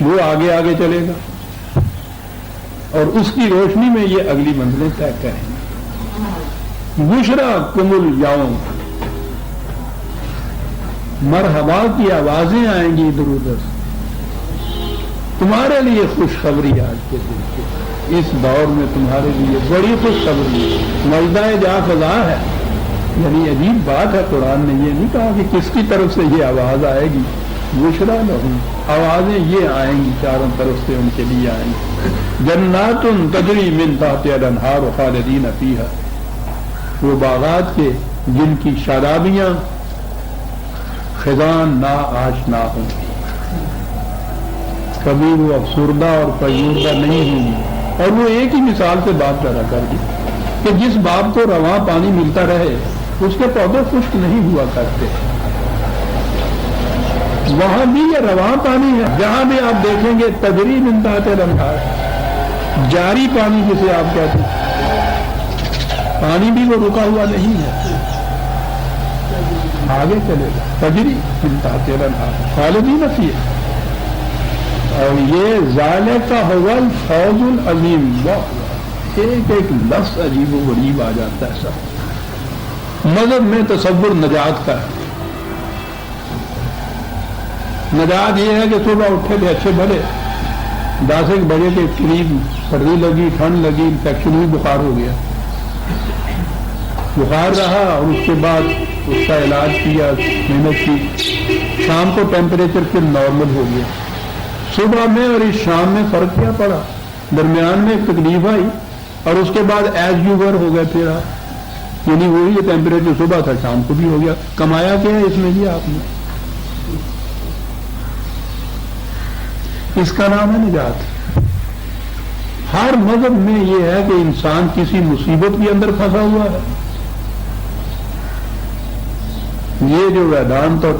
وہ آگے آگے چلے گا اور اس کی روشنی میں یہ اگلی منزلیں طے کریں گے. بشرا کمل یوم، مرحبا کی آوازیں آئیں گی ادھر ادھر سے، تمہارے لیے خوشخبری آج کے دن کی، اس دور میں تمہارے لیے بڑی خوشخبری، مجدہ جا فضا ہے. یعنی عجیب بات ہے، قرآن نے یہ نہیں کہا کہ کس کی طرف سے یہ آواز آئے گی، بشرا لہم، آوازیں یہ آئیں گی چاروں طرف سے ان کے لیے آئیں گی، جنات تجری من تحتها الانہار خالدین فیہا، وہ باغات کے جن کی شادابیاں خزان نا آشنا ہوں گی، کبھی وہ افسردہ اور پژمردہ نہیں ہوں گی۔ اور وہ ایک ہی مثال سے بات پیدا کر دی کہ جس باغ کو رواں پانی ملتا رہے اس کے پودے خشک نہیں ہوا کرتے، وہاں بھی یہ رواں پانی ہے، جہاں بھی آپ دیکھیں گے تجری من تحت الانہار، جاری پانی جسے آپ کہتے ہیں، پانی بھی وہ رکا ہوا نہیں ہے، آگے چلے گا، تجری من تحت الانہار خالدین فیہا۔ اور یہ ذالک هو الفوز العظیم، ایک ایک لفظ عجیب و غریب آ جاتا ہے سب۔ مذہب میں تصور نجات کا ہے، نجات یہ ہے کہ صبح اٹھے تھے اچھے بھلے، 10 بجے کے قریب سردی لگی، ٹھنڈ لگی، انفیکشن ہوئی، بخار ہو گیا، بخار رہا اور اس کے بعد اس کا علاج کیا، محنت کی، شام کو ٹیمپریچر پھر نارمل ہو گیا۔ صبح میں اور اس شام میں فرق کیا پڑا؟ درمیان میں ایک تکلیف آئی اور اس کے بعد ایز یو ور ہو گئے پھر آپ، یعنی وہی یہ ٹیمپریچر صبح تھا شام کو بھی ہو گیا۔ کمایا کیا ہے اس میں جی آپ نے؟ اس کا نام ہے نجات۔ ہر مذہب میں یہ ہے کہ انسان کسی مصیبت کے اندر پھنسا ہوا ہے، یہ جو ویدانت اور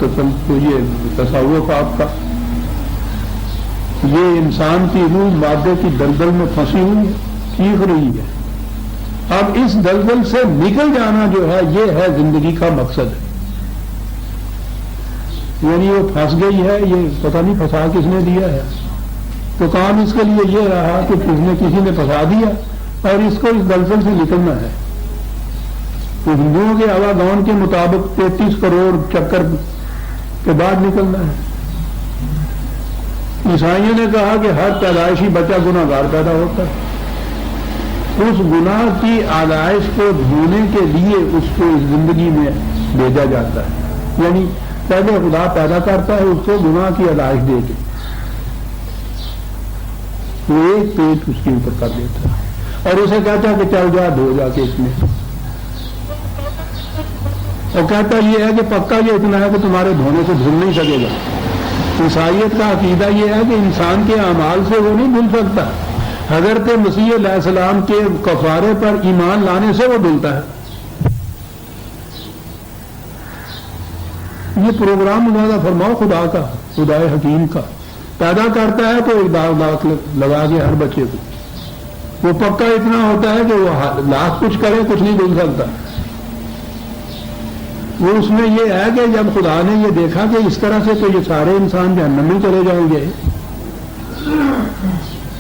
یہ تصوف آپ کا، یہ انسان کی روح مادے کی دلدل میں پھنسی ہوئی ہے، چیخ رہی ہے، اب اس دلدل سے نکل جانا جو ہے یہ ہے زندگی کا مقصد، یعنی وہ پھنس گئی ہے، یہ پتہ نہیں پھنسا کس نے دیا ہے، تو کام اس کے لیے یہ رہا کہ کسی نے پھنسا دیا اور اس کو اس دلدل سے نکلنا ہے۔ تو ہندوؤں کے آواگان کے مطابق 33 کروڑ چکر کے بعد نکلنا ہے۔ عیسائیوں نے کہا کہ ہر پیدائشی بچہ گناہ گار پیدا ہوتا ہے، اس گناہ کی آلائش کو دھونے کے لیے اس کو اس زندگی میں بھیجا جاتا ہے، یعنی پہلے خدا پیدا کرتا ہے اس کو گناہ کی آلائش دے کے، وہ ایک پیٹ اس کے اوپر کر دیتا ہے اور اسے کہتا ہے کہ چل جا دھو جا کے اس میں، اور کہتا یہ ہے کہ پکا یہ اتنا ہے کہ تمہارے دھونے سے دھل نہیں سکے گا۔ عیسائیت کا عقیدہ یہ ہے کہ انسان کے اعمال سے وہ نہیں دھل سکتا، حضرت مسیح علیہ السلام کے کفارے پر ایمان لانے سے وہ دھلتا ہے۔ یہ پروگرام ملاحظہ فرماؤ خدا کا، خدا حکیم کا، پیدا کرتا ہے تو ایک لاکھ لگا کے ہر بچے کو، وہ پکا اتنا ہوتا ہے کہ وہ لاکھ کچھ کرے کچھ نہیں دھل سکتا۔ وہ اس میں یہ ہے کہ جب خدا نے یہ دیکھا کہ اس طرح سے تو یہ سارے انسان جہنم میں چلے جائیں گے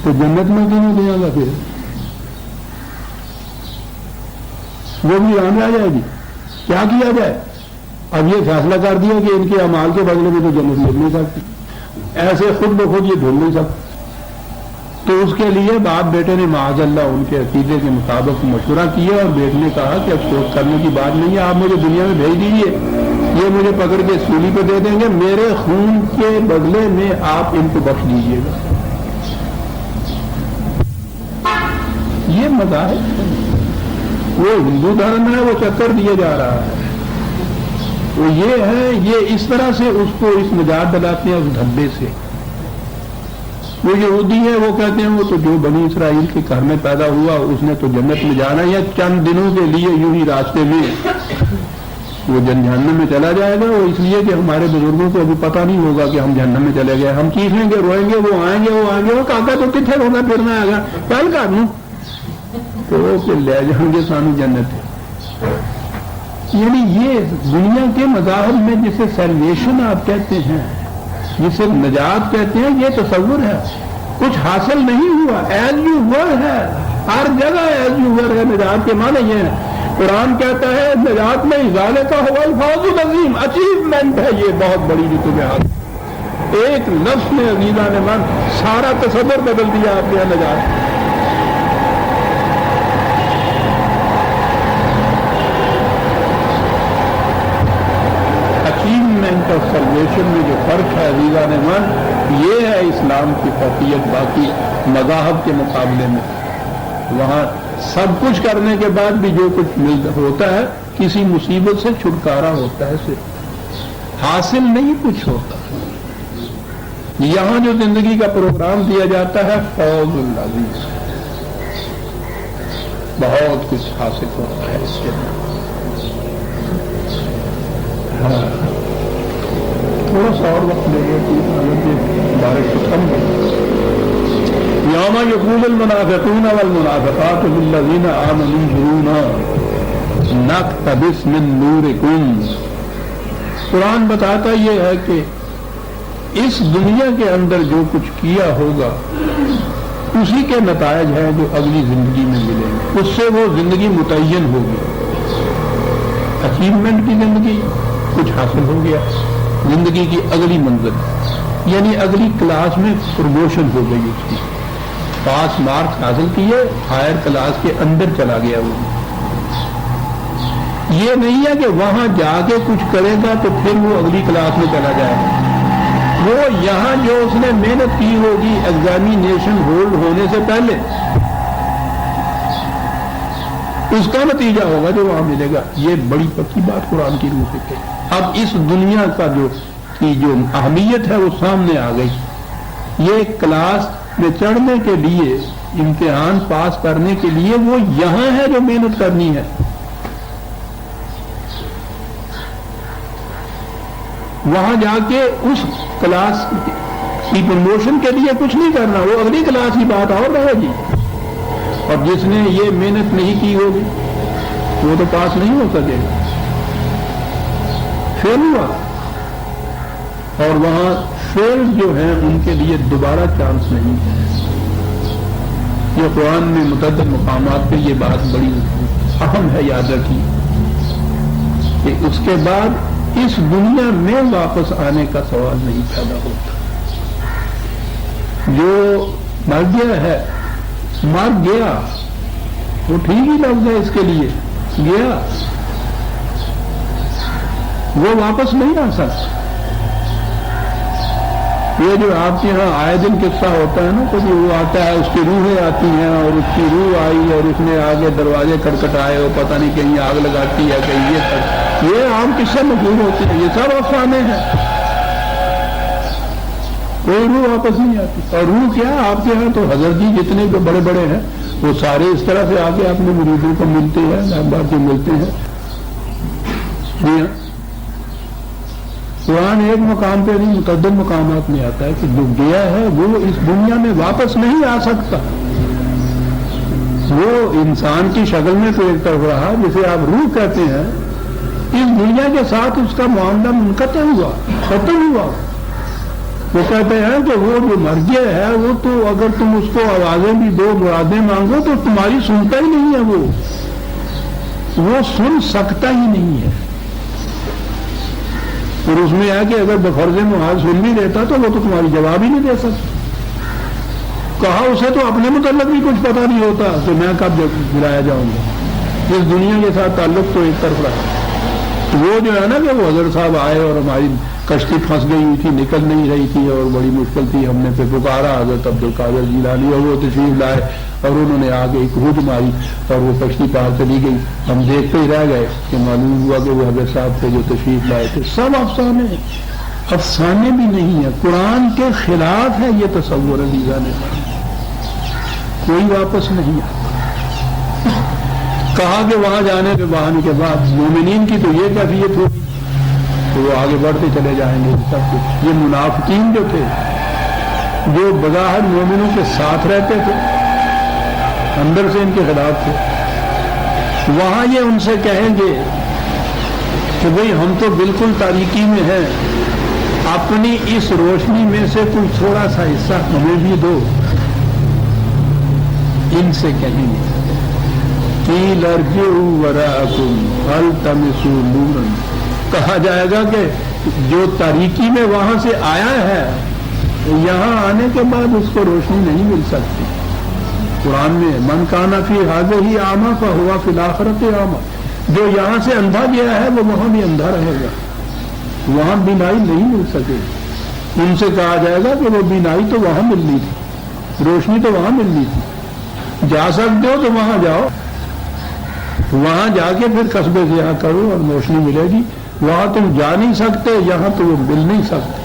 تو جنت میں کیوں نہیں دیا گا، پھر وہ بھی آن آ جائے گی، کیا کیا جائے؟ اب یہ فیصلہ کر دیا کہ ان کے اعمال کے بدلے میں تو جنت مل نہیں سکتی، ایسے خود بخود یہ دھل نہیں سکتی، تو اس کے لیے باپ بیٹے نے معاذ اللہ ان کے عقیدے کے مطابق مشورہ کیا اور بیٹے نے کہا کہ افسوس کرنے کی بات نہیں ہے، آپ مجھے دنیا میں بھیج دیجیے، یہ مجھے پکڑ کے سولی پہ دے دیں گے، میرے خون کے بدلے میں آپ ان کو بخش دیجیے گا۔ یہ مذاہب وہ ہندو دھرم ہے، وہ چکر دیے جا رہا ہے، وہ یہ ہے، یہ اس طرح سے اس کو اس نجات دلاتے ہیں اس دھبے سے۔ وہ یہودی ہے، وہ کہتے ہیں وہ تو جو بنی اسرائیل کے گھر میں پیدا ہوا اس نے تو جنت میں جانا، یا چند دنوں کے لیے یوں ہی راستے میں وہ جہنم میں چلا جائے گا، وہ اس لیے کہ ہمارے بزرگوں کو ابھی پتہ نہیں ہوگا کہ ہم جہنم میں چلے گئے، ہم چیخیں گے روئیں گے، وہ آئیں گے، وہ کاکا تو کتنے رونا پھرنا آئے گا پہل کر لوں تو پھر لے جائیں گے سانو جنت۔ یعنی یہ دنیا کے مذاہب میں جسے سیلویشن آپ کہتے ہیں، جسے نجات کہتے ہیں، یہ تصور ہے، کچھ حاصل نہیں ہوا، ایز یو ور ہے، ہر جگہ ایز یو ور ہے۔ نجات کے معنی یہ ہے، قرآن کہتا ہے نجات میں ذالک هو الفوز العظیم، اچیومنٹ ہے یہ بہت بڑی جو تمہیں حاصل، ایک لفظ میں عزیزان من سارا تصور بدل دیا آپ نے نجات۔ اسٹینٹ آف سلویشن میں جو فرق ہے عزیزان من، یہ ہے اسلام کی فوقیت باقی مذاہب کے مقابلے میں۔ وہاں سب کچھ کرنے کے بعد بھی جو کچھ ہوتا ہے کسی مصیبت سے چھٹکارا ہوتا ہے، صرف حاصل نہیں کچھ ہوتا۔ یہاں جو زندگی کا پروگرام دیا جاتا ہے فوز العزیز، بہت کچھ حاصل ہوتا ہے اس کے بعد۔ تھوڑا سا اور وقت لے گئے بارے کو کم یوم یقول المنافقون والمنافقات للذین آمنوا انظرونا نقتبس من نورکم۔ قرآن بتاتا یہ ہے کہ اس دنیا کے اندر جو کچھ کیا ہوگا اسی کے نتائج ہیں جو اگلی زندگی میں ملیں گے، اس سے وہ زندگی متعین ہوگی۔ اچیومنٹ کی زندگی، کچھ حاصل ہو گیا، زندگی کی اگلی منزل یعنی اگلی کلاس میں پروموشن ہو گئی، اس کی پاس مارکس حاصل کیے، ہائر کلاس کے اندر چلا گیا وہ۔ یہ نہیں ہے کہ وہاں جا کے کچھ کرے گا تو پھر وہ اگلی کلاس میں چلا جائے گا، وہ یہاں جو اس نے محنت کی ہوگی ایگزامینیشن ہولڈ ہونے سے پہلے اس کا نتیجہ ہوگا جو وہاں ملے گا۔ یہ بڑی پکی بات قرآن کی روح سے کہی۔ اب اس دنیا کا جو اہمیت ہے وہ سامنے آ گئی۔ یہ کلاس میں چڑھنے کے لیے، امتحان پاس کرنے کے لیے وہ یہاں ہے جو محنت کرنی ہے۔ وہاں جا کے اس کلاس کی پروموشن کے لیے کچھ نہیں کرنا، وہ اگلی کلاس کی بات اور رہے گی۔ اور جس نے یہ محنت نہیں کی ہوگی وہ تو پاس نہیں ہو سکے گا، فیل ہوا۔ اور وہاں فیل جو ہیں ان کے لیے دوبارہ چانس نہیں ہے۔ یہ قرآن میں متعدد مقامات پہ یہ بات بڑی اہم ہے، یاد رکھیے کہ اس کے بعد اس دنیا میں واپس آنے کا سوال نہیں پیدا ہوتا۔ جو مر گیا ہے مر گیا، وہ ٹھیک ہی لفظ ہے اس کے لیے، گیا، وہ واپس نہیں آ سکتا۔ یہ جو آپ کے یہاں آئے دن قصہ ہوتا ہے نا، کبھی وہ آتا ہے، اس کی روحیں آتی ہیں اور اس کی روح آئی اور اس نے آگے دروازے کھٹکھٹائے اور پتہ نہیں کہیں آگ لگاتی ہے کہیں یہ عام قصے مشہور ہوتے ہیں، یہ سب افسانے ہیں، کوئی روح واپس نہیں آتی۔ اور روح کیا، آپ کے یہاں تو حضرت جی جتنے جو بڑے بڑے ہیں وہ سارے اس طرح سے آ کے اپنے مریدوں کو ملتے ہیں، بار کے ملتے ہیں۔ جی ہاں، قرآن ایک مقام پہ نہیں متعدد مقامات میں آتا ہے کہ جو گیا ہے وہ اس دنیا میں واپس نہیں آ سکتا۔ وہ انسان کی شکل میں تو ایک طرف رہا، جسے آپ روح کہتے ہیں، اس دنیا کے ساتھ اس کا معاملہ منقطع ہوا، ختم ہوا۔ وہ کہتے ہیں کہ وہ جو مر گیا ہے وہ تو اگر تم اس کو آوازیں بھی دو، مرادیں مانگو تو تمہاری سنتا ہی نہیں ہے، وہ سن سکتا ہی نہیں ہے۔ اور اس میں ہے کہ اگر بفرض محال سن بھی دیتا تو وہ تو تمہاری جواب ہی نہیں دے سکتا۔ کہا اسے تو اپنے متعلق بھی کچھ پتا نہیں ہوتا کہ میں کب گرایا جاؤں گا۔ اس دنیا کے ساتھ تعلق تو ایک طرف رہا۔ وہ جو ہے نا کہ وہ حضرت صاحب آئے اور ہماری کشتی پھنس گئی ہوئی تھی، نکل نہیں رہی تھی اور بڑی مشکل تھی، ہم نے پھر پکارا حضرت عبد القادر جیلانی اور وہ تشریف لائے اور انہوں نے آگے ایک ہوج ماری اور وہ کشتی پار چلی گئی۔ ہم دیکھتے ہی رہ گئے کہ معلوم ہوا کہ وہ حضرت صاحب تھے جو تشریف لائے تھے۔ سب افسانے ہیں، افسانے بھی نہیں ہے، قرآن کے خلاف ہے یہ تصور عزیزان، کوئی واپس نہیں آتا۔ کہا کہ وہاں جانے کے بہانے کے بعد مومنین کی تو یہ کیفیت ہوگی تو وہ آگے بڑھتے چلے جائیں گے سب کچھ۔ یہ منافقین جو تھے، جو بظاہر مومنوں کے ساتھ رہتے تھے، اندر سے ان کے خلاف تھے، وہاں یہ ان سے کہیں گے کہ بھئی ہم تو بالکل تاریکی میں ہیں، اپنی اس روشنی میں سے کوئی تھوڑا سا حصہ ہمیں بھی دو۔ ان سے کہیں گے قیل ارجعوا وراءکم فالتمسوا نورا، کہا جائے گا کہ جو تاریکی میں وہاں سے آیا ہے یہاں آنے کے بعد اس کو روشنی نہیں مل سکتی۔ قرآن میں من کان فی ہذہ اعمی فہو فی الآخرۃ اعمی، جو یہاں سے اندھا گیا ہے وہ وہاں بھی اندھا رہے گا۔ وہاں بینائی نہیں مل سکے. ان سے کہا جائے گا کہ وہ بینائی تو وہاں ملنی تھی، روشنی تو وہاں ملنی تھی. جا سکتے ہو تو وہاں جاؤ، وہاں جا کے پھر قصبے سے یہاں کرو اور روشنی ملے گی. وہاں تم جا نہیں سکتے، یہاں تو وہ مل نہیں سکتے.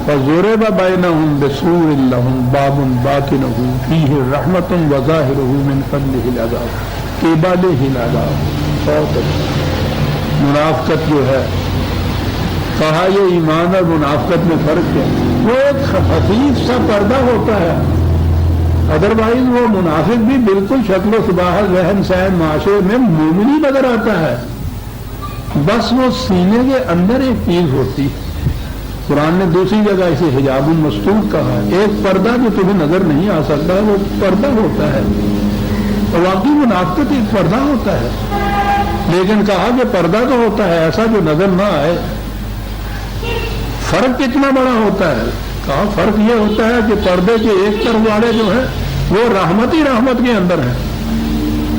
فَضُرِبَ بَيْنَهُمْ بِسُورٍ لَهُ بَابٌ بَاطِنُهُ فِيهِ رَحْمَةٌ وَظَاهِرُهُ مِنْ قَبْلِهِ الْعَذَابُ قِبَلِهِ الْعَذَابُ. بہت اچھا. منافقت جو ہے، کہا یہ ایمان اور منافقت میں فرق ہے. وہ ایک خفیف سا پردہ ہوتا ہے، ادروائز وہ منافق بھی بالکل شکل و شباہت رہن سہن معاشرے میں مومنی نظر آتا ہے. بس وہ سینے کے اندر ایک چیز ہوتی ہے. قرآن نے دوسری جگہ اسے حجاب المستور کہا. ایک پردہ جو تمہیں نظر نہیں آ سکتا وہ پردہ ہوتا ہے. اور واقعی منافقت ایک پردہ ہوتا ہے، لیکن کہا کہ پردہ تو ہوتا ہے ایسا جو نظر نہ آئے. فرق کتنا بڑا ہوتا ہے. کہا فرق یہ ہوتا ہے کہ پردے کے ایک طرف والے جو ہیں وہ رحمت ہی رحمت کے اندر ہیں،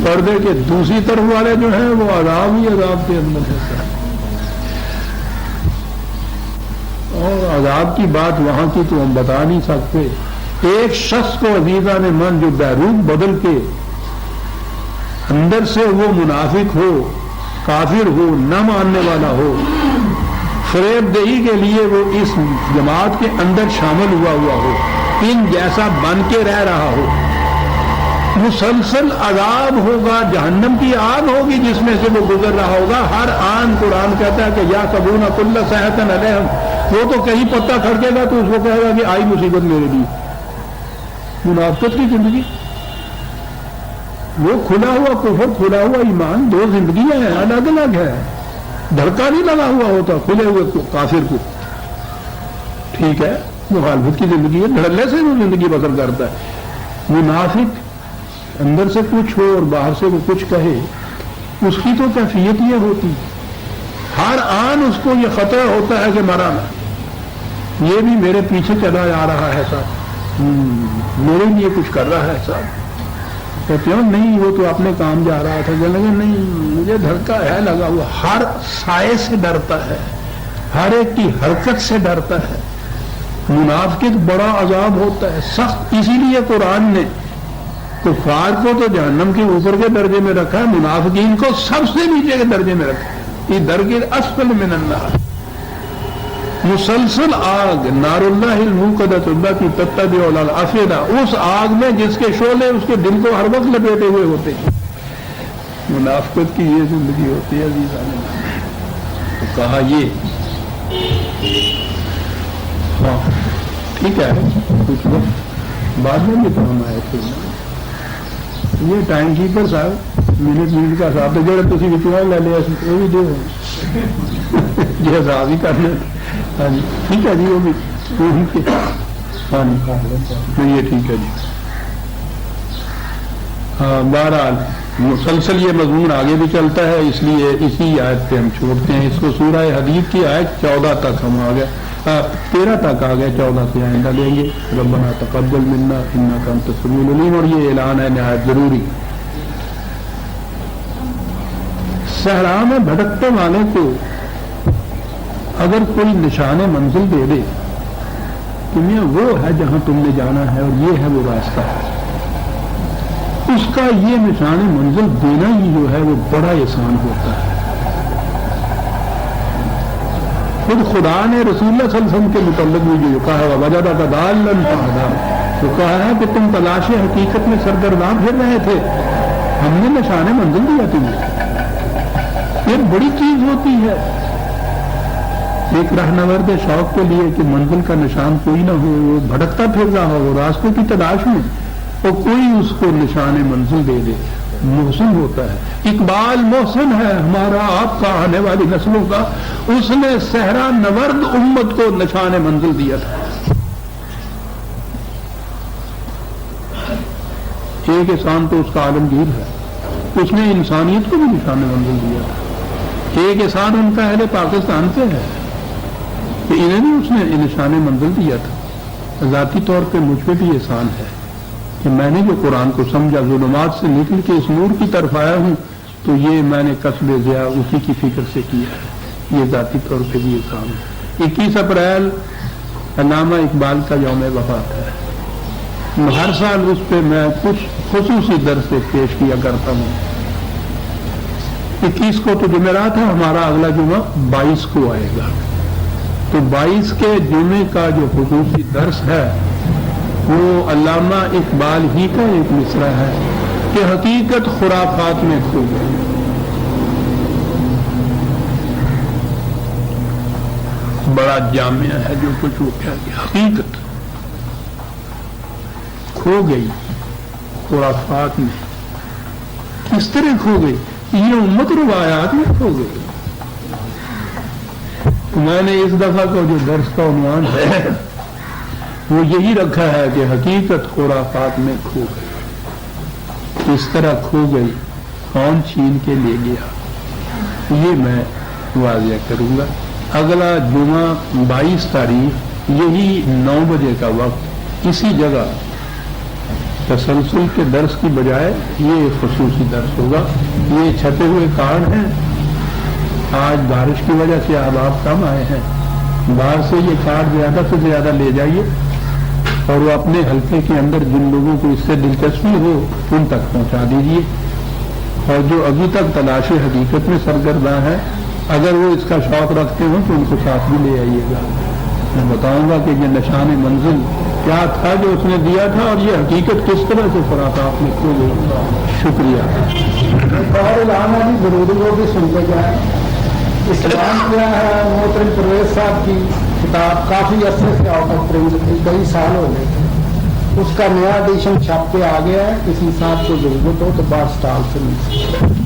پردے کے دوسری طرف والے جو ہیں وہ عذاب ہی عذاب کے اندر ہوتا ہے. اور عذاب کی بات وہاں کی تو ہم بتا نہیں سکتے. ایک شخص کو عزیزہ نے من جو بیروت بدل کے اندر سے وہ منافق ہو، کافر ہو، نہ ماننے والا ہو، فریب دہی کے لیے وہ اس جماعت کے اندر شامل ہوا ہو، ان جیسا بن کے رہ رہا ہو، مسلسل عذاب ہوگا، جہنم کی آگ ہوگی جس میں سے وہ گزر رہا ہوگا. ہر آن قرآن کہتا ہے کہ یا قبون کل صحتن علیہم. وہ تو کہیں پتہ کھڑکے گا تو اس کو کہے گا کہ آئی مصیبت میرے لیے. منافقت کی زندگی، وہ کھلا ہوا کفر، کھلا ہوا ایمان، دو زندگیاں ہیں، الگ الگ ہے. دھڑکا نہیں لگا ہوا ہوتا کھلے ہوئے کافر کو. ٹھیک ہے، مخالفت کی زندگی ہے، دھڑلے سے وہ زندگی بسر کرتا ہے. منافق اندر سے کچھ ہو اور باہر سے وہ کچھ کہے، اس کی تو کیفیت یہ ہوتی. ہر آن اس کو یہ خطرہ ہوتا ہے کہ مرا نہ، یہ بھی میرے پیچھے چلا آ رہا ہے صاحب، میرے لیے کچھ کر رہا ہے صاحب. کہتے ہو نہیں وہ تو اپنے کام جا رہا تھا، کہ لگے نہیں مجھے دھڑکا ہے لگا ہوا. ہر سائے سے ڈرتا ہے، ہر ایک کی حرکت سے ڈرتا ہے. منافقت بڑا عذاب ہوتا ہے، سخت. اسی لیے قرآن نے کفار کو تو جہنم کے اوپر کے درجے میں رکھا ہے، منافقین کو سب سے نیچے کے درجے میں رکھا ہے. یہ درجے اسفل من النار. مسلسل آگ، نار اللہ الموقدۃ التی تتبع الافئدہ، اس آگ میں جس کے شعلے اس کے دل کو ہر وقت لپیٹے ہوئے ہوتے ہیں. منافقت کی یہ زندگی ہوتی ہے عزیزان. تو کہا یہ ہاں ٹھیک ہے، کچھ وقت بعد میں بھی تو ہم آئے تھے. یہ ٹائم کیپر صاحب منٹ کا حساب تو جڑے تھی وچوں لے لیا وہ بھی دو یہ حساب ہی کرنا. ہاں جی ٹھیک ہے جی، وہ بھی ہاں جی یہ ٹھیک ہے جی. ہاں بہرحال مسلسل یہ مضمون آگے بھی چلتا ہے، اس لیے اسی آیت پہ ہم چھوڑتے ہیں اس کو. سورہ حدید کی آیت 14 تک ہم آ گئے، 13 تک آ گئے، 14 سے آئندہ لیں گے. ربنا تقبل منا انک انت السمیع العلیم. اور یہ اعلان ہے نہایت ضروری. صحرا میں بھٹکتے والے کو اگر کوئی نشان منزل دے دے تمہیں وہ ہے جہاں تم نے جانا ہے اور یہ ہے وہ راستہ ہے، اس کا یہ نشان منزل دینا ہی جو ہے وہ بڑا احسان ہوتا ہے. خود خدا نے رسول اللہ صلی اللہ علیہ وسلم کے متعلق بھی جو کہا ہے وجدک ضالا فہدی، تو کہا ہے کہ تم تلاش حقیقت میں سرگرداں پھر رہے تھے، ہم نے نشان منزل دیا تمہیں. یہ بڑی چیز ہوتی ہے ایک رہنورد شوق کے لیے کہ منزل کا نشان کوئی نہ ہو، وہ بھٹکتا پھر رہا ہو راستوں کی تلاش میں، اور کوئی اس کو نشان منزل دے دے. محسن ہوتا ہے. اقبال محسن ہے ہمارا آپ کا، آنے والی نسلوں کا. اس نے صحرا نورد امت کو نشان منزل دیا تھا. ایک احسان تو اس کا عالمگیر ہے، اس نے انسانیت کو بھی نشان منزل دیا تھا. ایک احسان ان کا اہل پاکستان پہ ہے کہ انہیں بھی اس نے نشان منزل دیا تھا. ذاتی طور پہ مجھ پہ بھی احسان ہے کہ میں نے جو قرآن کو سمجھا، ظلمات سے نکل کے اس نور کی طرف آیا ہوں، تو یہ میں نے قصب ضیاء اسی کی فکر سے کیا ہے. یہ ذاتی طور پہ بھی کام ہے۔ 21 اپریل علامہ اقبال کا یوم وفات ہے۔ ہر سال اس پہ میں کچھ خصوصی درس پیش کیا کرتا ہوں۔ 21 کو تو جمعرات ہے، ہمارا اگلا جمعہ 22 کو آئے گا، تو 22 کے جمعے کا جو خصوصی درس ہے وہ علامہ اقبال ہی کا ایک مصرع ہے کہ حقیقت خرافات میں کھو گئی۔ بڑا جامعہ ہے جو کچھ وہ کہہ گیا، حقیقت کھو گئی خرافات میں۔ کس طرح کھو گئی؟ یہ امت روایات میں کھو گئی۔ میں نے اس دفعہ کو جو درس کا عنوان ہے وہ یہی رکھا ہے کہ حقیقت خرافات میں کھو گئی۔ کس طرح کھو گئی، کون چھین کے لے گیا، یہ میں واضح کروں گا۔ اگلا جمعہ 22 تاریخ یہی 9 بجے کا وقت اسی جگہ تسلسل کے درس کی بجائے یہ خصوصی درس ہوگا۔ یہ چھپے ہوئے کارڈ ہیں، آج بارش کی وجہ سے احباب کم آئے ہیں، باہر سے یہ کارڈ زیادہ سے زیادہ لے جائیے اور وہ اپنے حلقے کے اندر جن لوگوں کو اس سے دلچسپی ہو ان تک پہنچا دیجیے، اور جو ابھی تک تلاش حقیقت میں سرگرداں ہیں اگر وہ اس کا شوق رکھتے ہوں تو ان کو ساتھ بھی لے آئیے گا۔ میں بتاؤں گا کہ یہ نشان منزل کیا تھا جو اس نے دیا تھا اور یہ حقیقت کس طرح سے خرافات میں کھو گئی۔ شکریہ۔ اور علامہ جی ضروری وہ بھی سنتے جائیں۔ اسلام کیا ہے، محترم پرویز صاحب کی کتاب کافی عرصے سے آؤٹ آف پرنٹ تھی، کئی سال ہو گئے تھے، اس کا نیا ایڈیشن چھپ کے آ گیا ہے، کسی صاحب کو ضرورت ہو تو بار اسٹال سے مل سکتے۔